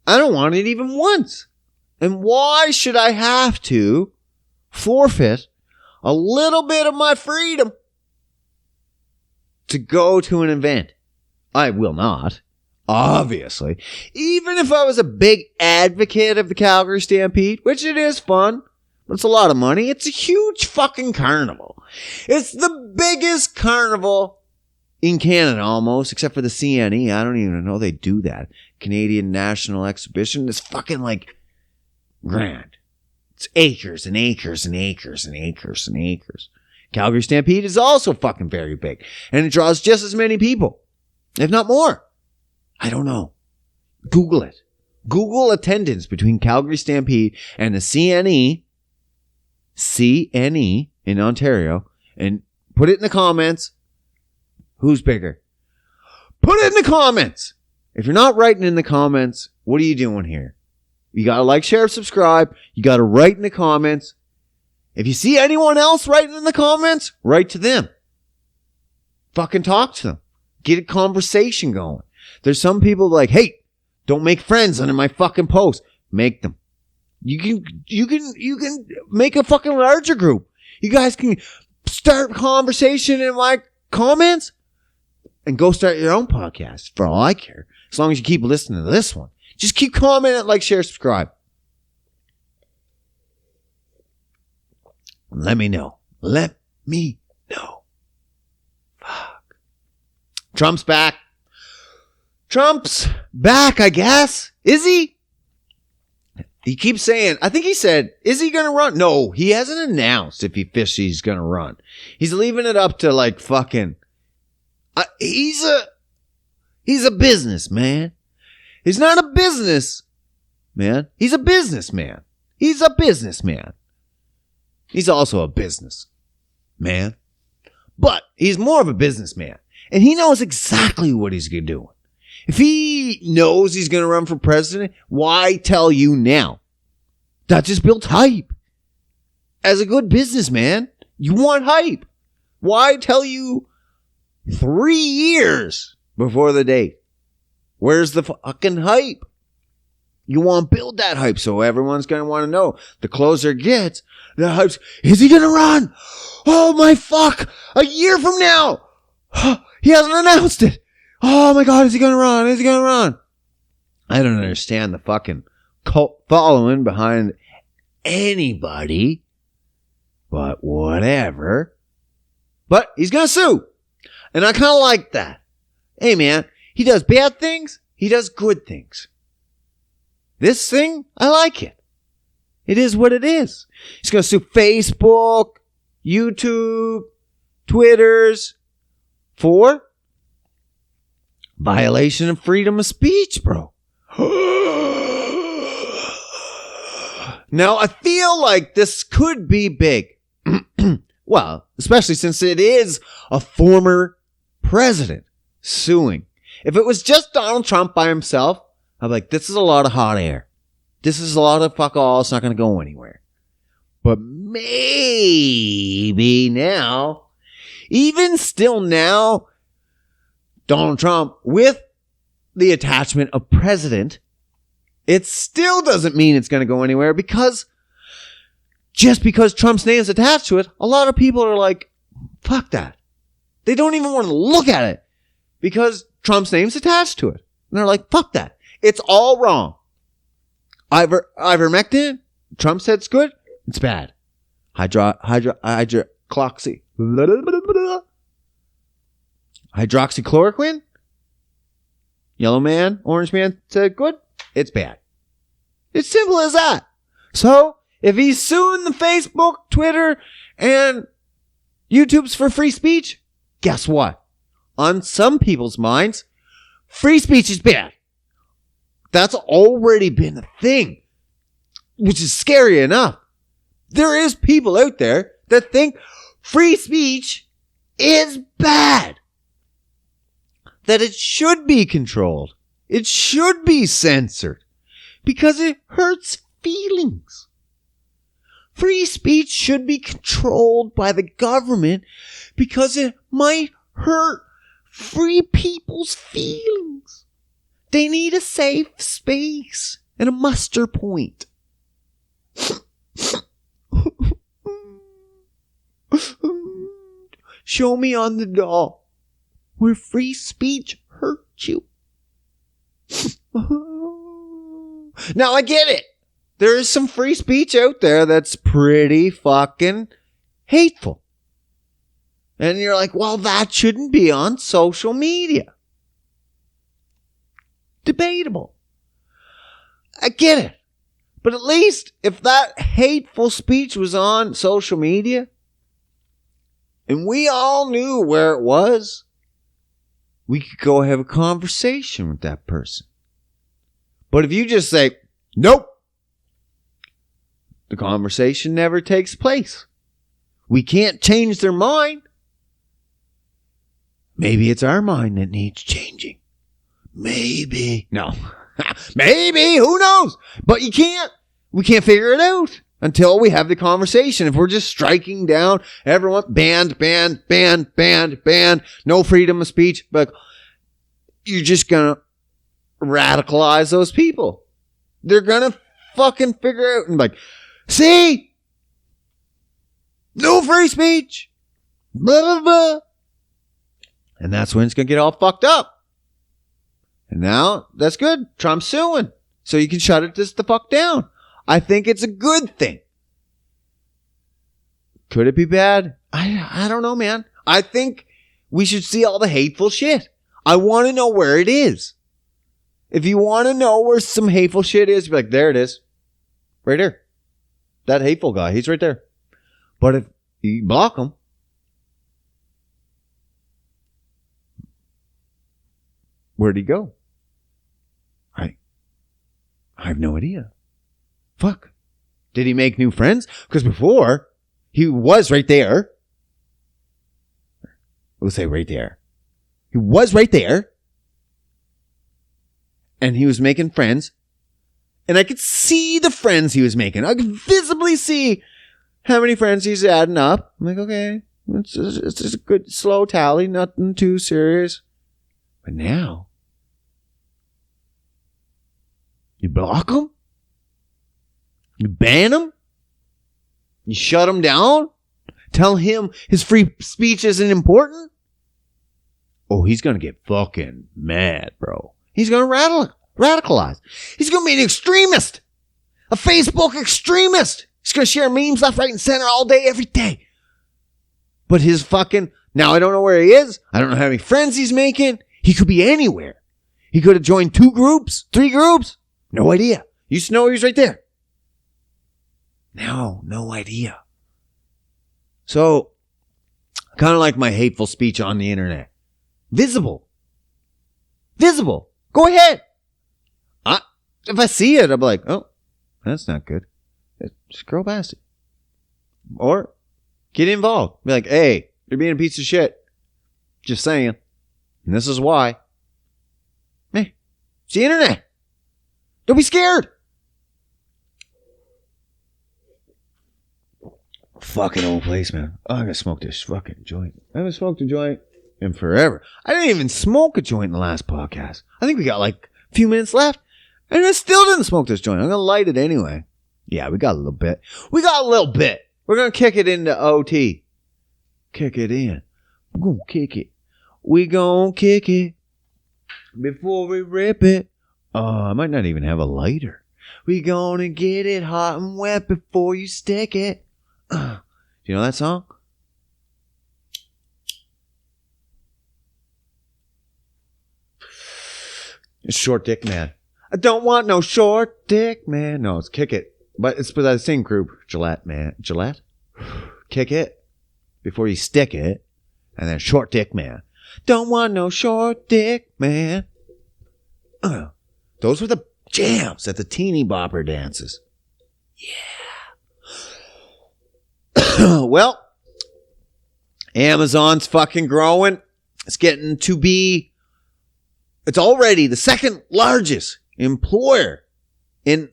S1: I don't want it even once. And why should I have to forfeit a little bit of my freedom to go to an event? I will not, obviously. Even if I was a big advocate of the Calgary Stampede, which it is fun, but it's a lot of money. It's a huge fucking carnival. It's the biggest carnival in Canada almost, except for the CNE. I don't even know they do that. Canadian National Exhibition. It's fucking like grand. It's acres and acres and acres and acres and acres. Calgary Stampede is also fucking very big. And it draws just as many people, if not more. I don't know. Google it. Google attendance between Calgary Stampede and the CNE in Ontario, and put it in the comments. Who's bigger? Put it in the comments. If you're not writing in the comments, what are you doing here? You got to like, share, subscribe. You got to write in the comments. If you see anyone else writing in the comments, write to them. Fucking talk to them. Get a conversation going. There's some people like, hey, don't make friends under my fucking post. Make them. You can make a fucking larger group. You guys can start conversation in my comments and go start your own podcast for all I care. As long as you keep listening to this one. Just keep commenting, like, share, subscribe. Let me know. Let me know. Fuck. Trump's back. Trump's back, I guess. Is he? He keeps saying, I think he said, is he going to run? No, he hasn't announced if he's going to run. He's leaving it up to like fucking, he's a businessman. He's not a business man. He's a businessman. He's a businessman. He's also a business man, but he's more of a businessman, and he knows exactly what he's doing. If he knows he's going to run for president, why tell you now? That just builds hype. As a good businessman, you want hype. Why tell you 3 years before the date? Where's the fucking hype? You want to build that hype, so everyone's going to want to know. The closer it gets, the hype's, is he going to run? Oh my fuck! A year from now! He hasn't announced it! Oh my god, is he going to run? Is he going to run? I don't understand the fucking cult following behind anybody, but whatever. But he's going to sue. And I kind of like that. Hey man, he does bad things, he does good things. This thing, I like it. It is what it is. He's going to sue Facebook, YouTube, Twitters for violation of freedom of speech, bro. Now, I feel like this could be big. Well, especially since it is a former president suing. If it was just Donald Trump by himself, I'm like, this is a lot of hot air. This is a lot of fuck all. It's not going to go anywhere. But maybe now, even still now, Donald Trump with the attachment of president, it still doesn't mean it's going to go anywhere, because just because Trump's name is attached to it, a lot of people are like, fuck that. They don't even want to look at it because Trump's name's attached to it. And they're like, fuck that. It's all wrong. Ivermectin, Trump said it's good. It's bad. Hydroxychloroquine, yellow man, orange man said good. It's bad. It's simple as that. So, if he's suing the Facebook, Twitter, and YouTube's for free speech, guess what? On some people's minds, free speech is bad. That's already been a thing, which is scary enough. There is people out there that think free speech is bad. That it should be controlled. It should be censored because it hurts feelings. Free speech should be controlled by the government because it might hurt free people's feelings. They need a safe space and a muster point. Show me on the doll where free speech hurt you. Now I get it. There is some free speech out there that's pretty fucking hateful. And you're like, well, that shouldn't be on social media. Debatable. I get it. But at least if that hateful speech was on social media and we all knew where it was, we could go have a conversation with that person. But if you just say, nope, the conversation never takes place. We can't change their mind. Maybe it's our mind that needs changing. Maybe. No. Maybe. Who knows? But we can't figure it out until we have the conversation. If we're just striking down everyone, banned, no freedom of speech, but you're just going to radicalize those people. They're going to fucking figure out and like, see? No free speech. Blah, blah, blah. And that's when it's going to get all fucked up. And now, that's good. Trump's suing. So you can shut it just the fuck down. I think it's a good thing. Could it be bad? I don't know, man. I think we should see all the hateful shit. I want to know where it is. If you want to know where some hateful shit is, be like, there it is. Right there. That hateful guy, he's right there. But if you block him, where'd he go? I have no idea. Fuck. Did he make new friends? Because before, he was right there. We'll say right there. He was right there. And he was making friends. And I could see the friends he was making. I could visibly see how many friends he's adding up. I'm like, okay. It's just a good slow tally. Nothing too serious. But now, You block him? You ban him? You shut him down? Tell him his free speech isn't important? Oh, he's going to get fucking mad, bro. He's going to radicalize. He's going to be an extremist. A Facebook extremist. He's going to share memes left, right, and center all day, every day. But his fucking... Now, I don't know where he is. I don't know how many friends he's making. He could be anywhere. He could have joined 2 groups, 3 groups. No idea. Used to know he was right there. No idea. So, kind of like my hateful speech on the internet. Visible. Go ahead. If I see it, I'm like, oh, that's not good. Scroll past it. Or get involved. Be like, hey, you're being a piece of shit. Just saying. And this is why. It's the internet. Don't be scared. Fucking old place, man. Oh, I'm gonna smoke this fucking joint. I haven't smoked a joint in forever. I didn't even smoke a joint in the last podcast. I think we got like a few minutes left. And I still didn't smoke this joint. I'm gonna light it anyway. Yeah, we got a little bit. We're gonna kick it into OT. Kick it in. We're gonna kick it. We gonna kick it before we rip it. I might not even have a lighter. We gonna get it hot and wet before you stick it. Do you know that song? It's Short Dick Man. I don't want no short dick man. No, it's Kick It. But it's by the same group. Gillette Man. Gillette? Kick it before you stick it. And then Short Dick Man. Don't want no short dick man. Those were the jams at the teeny bopper dances. Yeah. Well, Amazon's fucking growing. It's getting to be, it's already the second largest employer in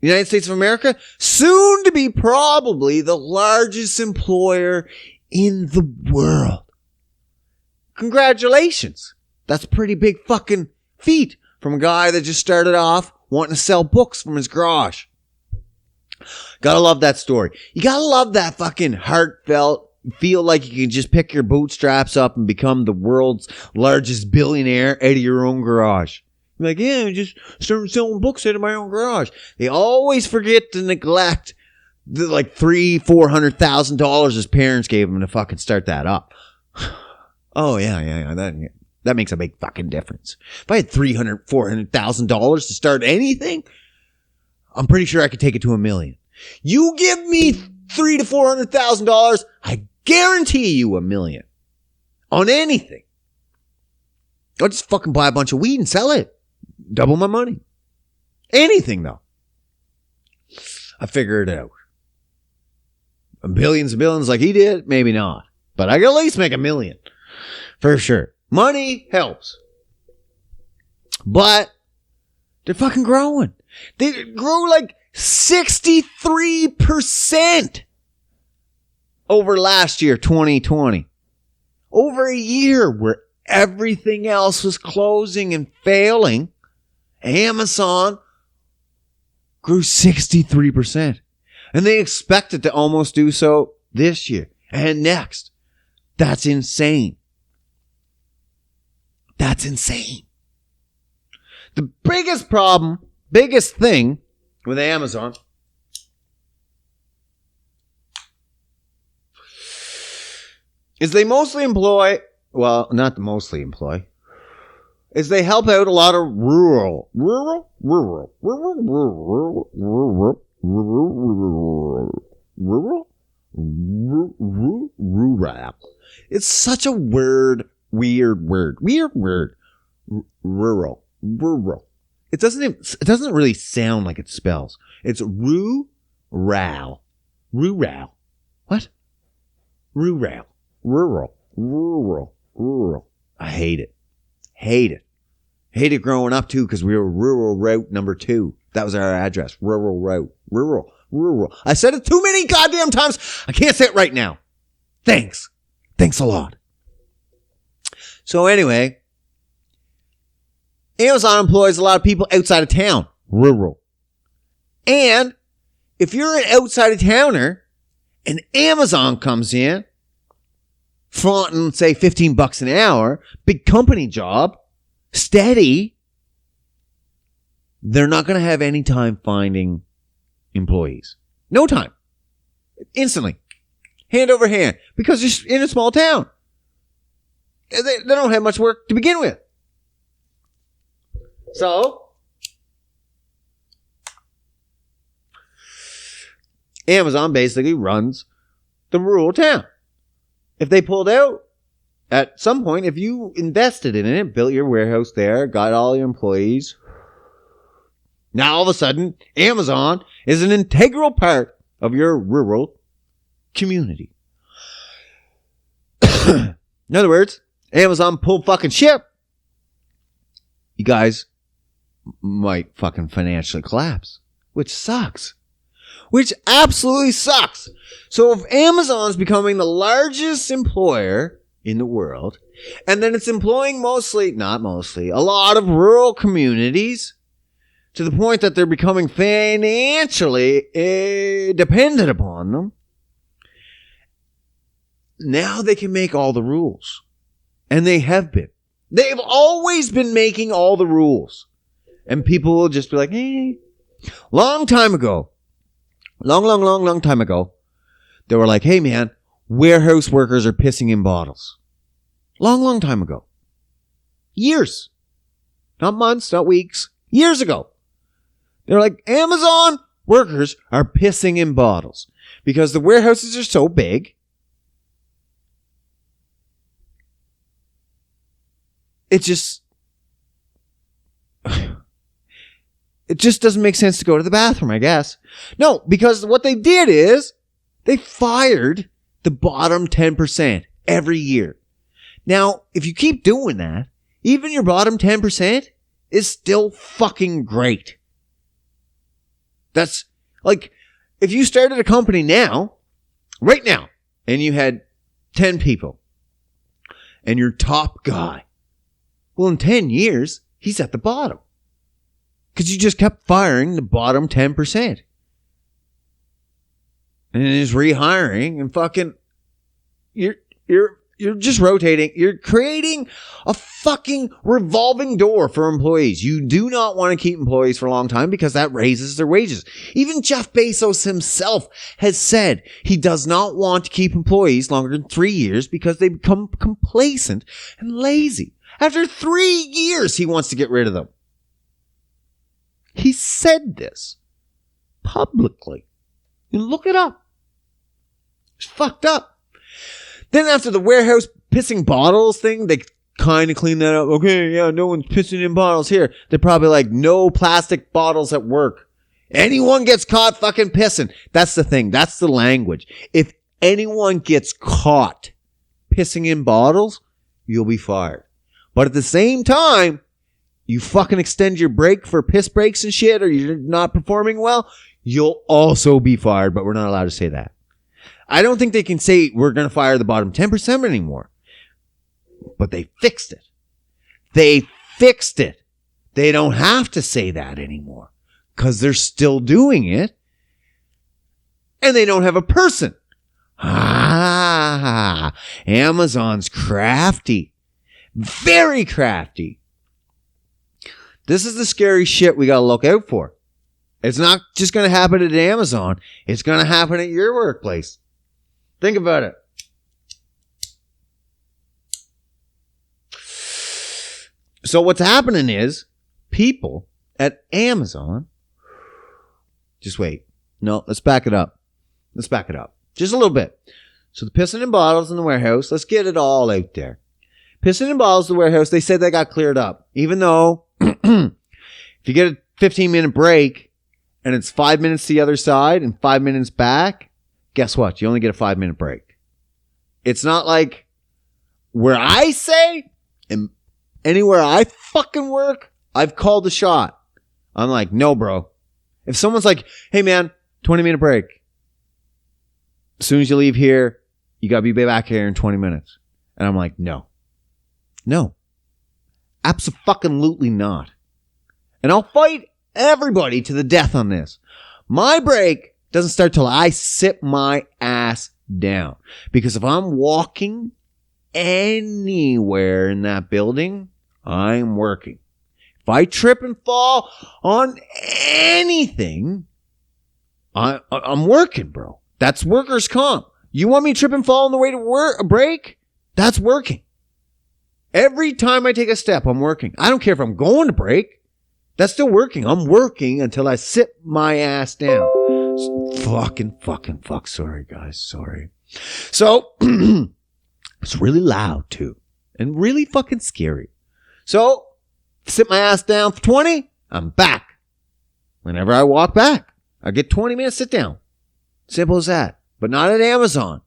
S1: the United States of America. Soon to be probably the largest employer in the world. Congratulations. That's a pretty big fucking feat from a guy that just started off wanting to sell books from his garage. Gotta love that story. You gotta love that fucking heartfelt, feel like you can just pick your bootstraps up and become the world's largest billionaire out of your own garage. You're like, yeah, I just started selling books out of my own garage. They always forget to neglect the like $300,000-$400,000 his parents gave him to fucking start that up. Oh yeah. That makes a big fucking difference. If I had $300,000-$400,000 to start anything, I'm pretty sure I could take it to $1 million. You give me $300,000 to $400,000, I guarantee you $1 million on anything. I'll just fucking buy a bunch of weed and sell it. Double my money. Anything though. I figured it out. Billions and billions like he did, maybe not. But I can at least make $1 million. For sure. Money helps. But they're fucking growing. They grew like 63% over last year, 2020. Over a year where everything else was closing and failing, Amazon grew 63%. And they expect it to almost do so this year and next. That's insane. That's insane. The biggest problem, biggest thing with Amazon is they mostly employ, well, not mostly employ, is they help out a lot of rural. It's such a weird word. Rural. It doesn't really sound like it spells. It's rural. What? Rural. I hate it. Hate it growing up too, because we were rural route number 2. That was our address. Rural route. Rural. I said it too many goddamn times. I can't say it right now. Thanks a lot. So anyway, Amazon employs a lot of people outside of town, rural. And if you're an outside of towner and Amazon comes in, flaunting, say, $15 an hour, big company job, steady, they're not going to have any time finding employees. No time. Instantly. Hand over hand. Because you're in a small town. They don't have much work to begin with. So, Amazon basically runs the rural town. If they pulled out, at some point, if you invested in it, built your warehouse there, got all your employees, now all of a sudden, Amazon is an integral part of your rural community. In other words, Amazon pulled fucking ship. You guys might fucking financially collapse, which sucks. Which absolutely sucks. So if Amazon's becoming the largest employer in the world, and then it's employing not mostly, a lot of rural communities to the point that they're becoming financially dependent upon them, now they can make all the rules. And they have been. They've always been making all the rules. And people will just be like, hey. Long time ago, long time ago, they were like, hey man, warehouse workers are pissing in bottles. Long time ago. Years. Not months, not weeks. Years ago. They're like, Amazon workers are pissing in bottles. Because the warehouses are so big. It just doesn't make sense to go to the bathroom, I guess. No, because what they did is they fired the bottom 10% every year. Now, if you keep doing that, even your bottom 10% is still fucking great. That's like, if you started a company now, right now, and you had 10 people, and your top guy, well, in 10 years, he's at the bottom. Because you just kept firing the bottom 10%. And he's rehiring and fucking, you're just rotating. You're creating a fucking revolving door for employees. You do not want to keep employees for a long time because that raises their wages. Even Jeff Bezos himself has said he does not want to keep employees longer than 3 years because they become complacent and lazy. After 3 years, he wants to get rid of them. He said this publicly. You look it up. It's fucked up. Then after the warehouse pissing bottles thing, they kind of cleaned that up. Okay, yeah, no one's pissing in bottles here. They're probably like, no plastic bottles at work. Anyone gets caught fucking pissing. That's the thing. That's the language. If anyone gets caught pissing in bottles, you'll be fired. But at the same time, you fucking extend your break for piss breaks and shit, or you're not performing well, you'll also be fired, but we're not allowed to say that. I don't think they can say we're going to fire the bottom 10% anymore. But they fixed it. They fixed it. They don't have to say that anymore because they're still doing it. And they don't have a person. Amazon's crafty. Very crafty. This is the scary shit we got to look out for. It's not just going to happen at Amazon. It's going to happen at your workplace. Think about it. So what's happening is people at Amazon. Just wait. No, let's back it up. Let's back it up. Just a little bit. So the pissing in bottles in the warehouse, let's get it all out there. Pissing in bottles in the warehouse, they said they got cleared up. Even though if you get a 15-minute break and it's 5 minutes to the other side and 5 minutes back, guess what? You only get a 5-minute break. It's not like where I say, and anywhere I fucking work, I've called the shot. I'm like, no, bro. If someone's like, hey, man, 20-minute break. As soon as you leave here, you got to be back here in 20 minutes. And I'm like, no. No. Abso-fucking-lutely not. And I'll fight everybody to the death on this. My break doesn't start till I sit my ass down. Because if I'm walking anywhere in that building, I'm working. If I trip and fall on anything, I'm working, bro. That's workers' comp. You want me to trip and fall on the way to work, a break? That's working. Every time I take a step, I'm working. I don't care if I'm going to break. That's still working. I'm working until I sit my ass down. Fuck. Sorry, guys. Sorry. So, it's really loud, too. And really fucking scary. So, sit my ass down for 20, I'm back. Whenever I walk back, I get 20 minutes sit down. Simple as that. But not at Amazon.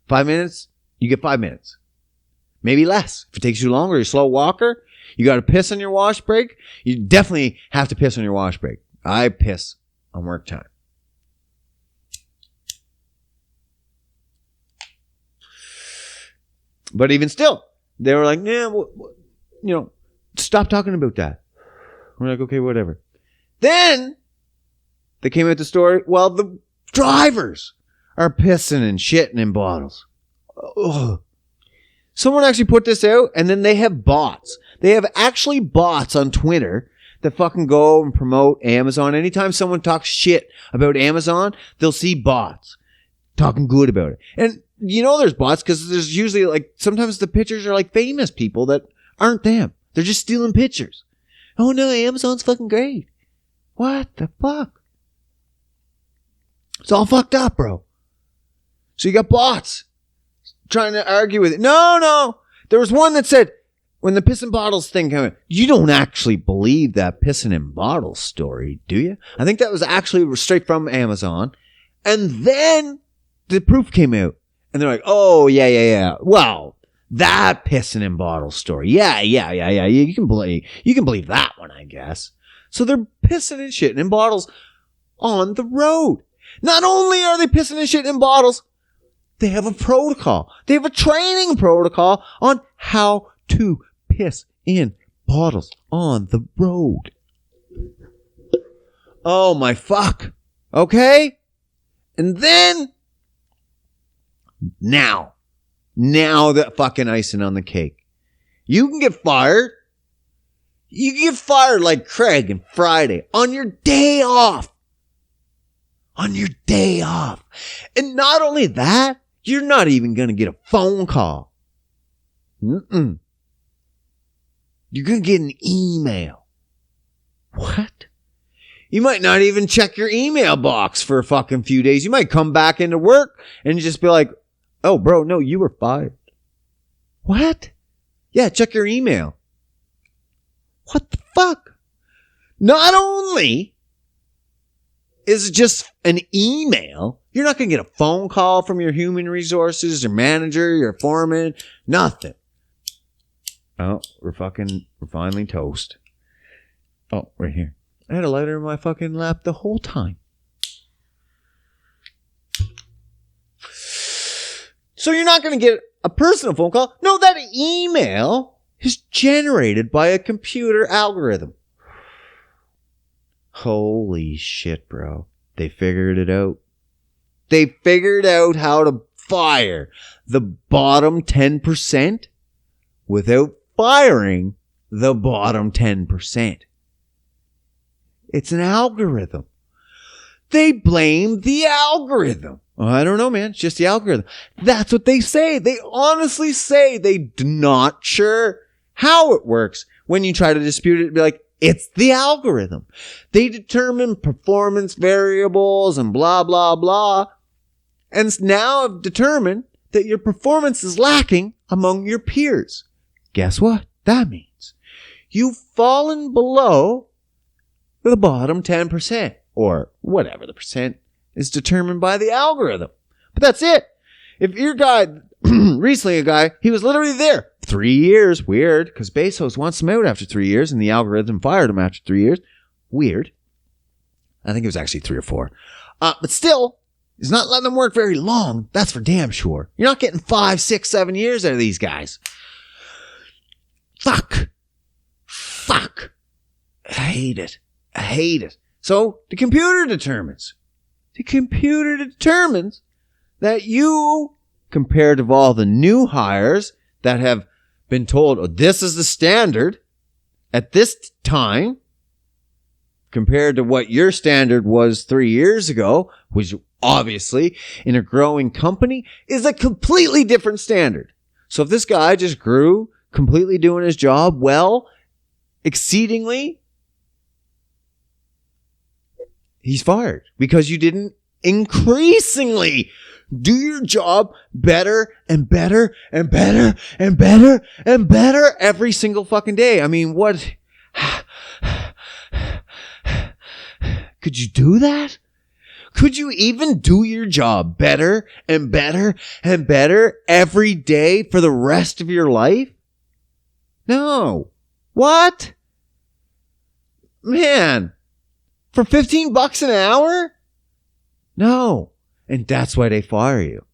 S1: 5 minutes, you get 5 minutes. Maybe less. If it takes you longer, you're a slow walker, you got to piss on your wash break, you definitely have to piss on your wash break. I piss on work time. But even still, they were like, yeah, stop talking about that. We're like, okay, whatever. Then they came out the story. Well, the drivers are pissing and shitting in bottles. Ugh. Someone actually put this out, and then they have bots. They have actually bots on Twitter that fucking go and promote Amazon. Anytime someone talks shit about Amazon, they'll see bots talking good about it. And there's bots because there's usually sometimes the pictures are famous people that aren't them. They're just stealing pictures. Oh no, Amazon's fucking great. What the fuck? It's all fucked up, bro. So you got bots trying to argue with it. No. There was one that said, when the piss in bottles thing came out, you don't actually believe that pissing in bottles story, do you? I think that was actually straight from Amazon. And then the proof came out. And they're like, oh, yeah. Well, that pissing in bottles story. Yeah. You can believe that one, I guess. So they're pissing and shitting in bottles on the road. Not only are they pissing and shitting in bottles, they have a protocol. They have a training protocol on how to piss in bottles on the road. Oh my fuck. Okay? And then, now the fucking icing on the cake. You can get fired. You can get fired like Craig and Friday on your day off. On your day off. And not only that, you're not even going to get a phone call. You're going to get an email. What? You might not even check your email box for a fucking few days. You might come back into work and just be like, oh, bro, no, you were fired. What? Yeah, check your email. What the fuck? Not only is it just an email, you're not going to get a phone call from your human resources, your manager, your foreman, nothing. Oh, we're finally toast. Oh, right here. I had a lighter in my fucking lap the whole time. So you're not going to get a personal phone call. No, that email is generated by a computer algorithm. Holy shit, bro. They figured it out. They figured out how to fire the bottom 10% without firing the bottom 10%. It's an algorithm. They blame the algorithm. I don't know, man. It's just the algorithm. That's what they say. They honestly say they're not sure how it works. When you try to dispute it, it'd be like, it's the algorithm. They determine performance variables and blah, blah, blah. And now have determined that your performance is lacking among your peers. Guess what that means? You've fallen below the bottom 10%, or whatever the percent is determined by the algorithm. But that's it. If your guy, recently a guy, he was literally there 3 years. Weird, because Bezos wants him out after 3 years, and the algorithm fired him after 3 years. Weird. I think it was actually 3 or 4. But still, he's not letting them work very long. That's for damn sure. You're not getting 5, 6, 7 years out of these guys. Fuck. Fuck. I hate it. I hate it. So the computer determines. The computer determines that you, compared to all the new hires that have been told, oh, this is the standard at this time, compared to what your standard was 3 years ago, which obviously in a growing company is a completely different standard. So if this guy just grew, completely doing his job well, exceedingly, he's fired because you didn't increasingly do your job better and better and better and better and better every single fucking day. I mean, what? Could you do that? Could you even do your job better and better and better every day for the rest of your life? No. What? Man, for $15 an hour? No. And that's why they fire you.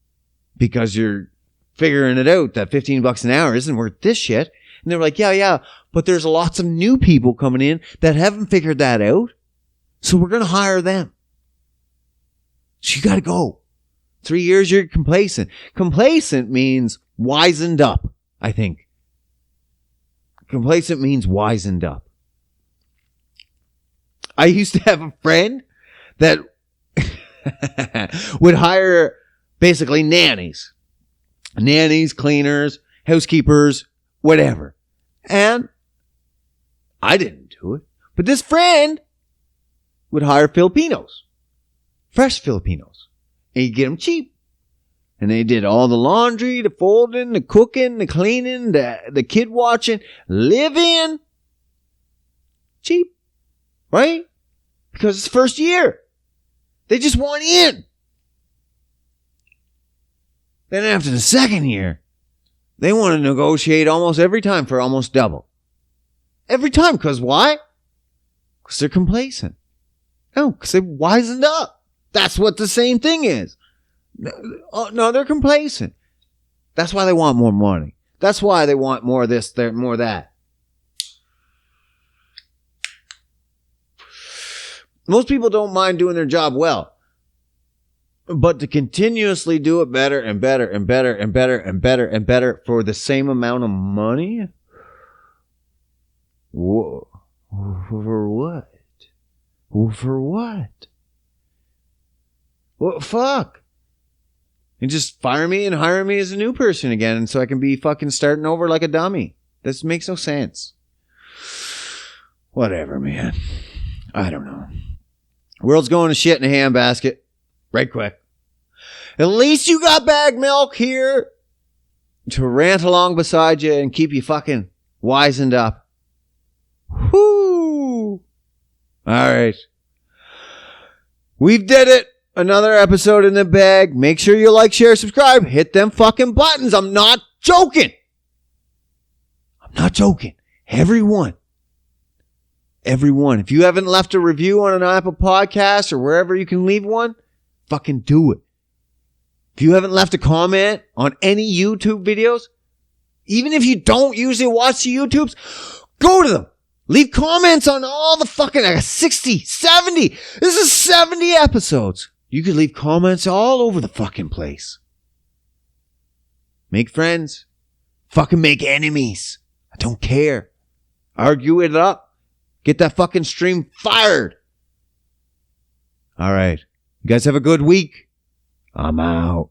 S1: Because you're figuring it out that $15 an hour isn't worth this shit. And they're like, yeah, but there's lots of new people coming in that haven't figured that out. So we're going to hire them. So you got to go. 3 years, you're complacent. Complacent means wizened up, I think. Complacent means wizened up. I used to have a friend that would hire basically nannies. Nannies, cleaners, housekeepers, whatever. And I didn't do it. But this friend would hire Filipinos. Fresh Filipinos. And you get them cheap. And they did all the laundry, the folding, the cooking, the cleaning, the kid watching, live in. Cheap. Right? Because it's first year. They just want in. Then after the second year, they want to negotiate almost every time for almost double. Every time. Because why? Because they're complacent. No, because they wizened up. That's what the same thing is. No, they're complacent. That's why they want more money. That's why they want more of this, more of that. Most people don't mind doing their job well. But to continuously do it better and better and better and better and better and better for the same amount of money? Whoa. For what? For what? Well, fuck. And just fire me and hire me as a new person again, and so I can be fucking starting over like a dummy. This makes no sense. Whatever, man. I don't know. World's going to shit in a handbasket. Right quick. At least you got Bag Milk here to rant along beside you and keep you fucking wizened up. Whoo! Alright. We've did it. Another episode in the bag. Make sure you like, share, subscribe. Hit them fucking buttons. I'm not joking. I'm not joking. Everyone. If you haven't left a review on an Apple Podcast or wherever you can leave one, fucking do it. If you haven't left a comment on any YouTube videos, even if you don't usually watch the YouTubes, go to them. Leave comments on all the fucking, I got 60, 70. This is 70 episodes. You could leave comments all over the fucking place. Make friends. Fucking make enemies. I don't care. Argue it up. Get that fucking stream fired. All right. You guys have a good week. I'm out.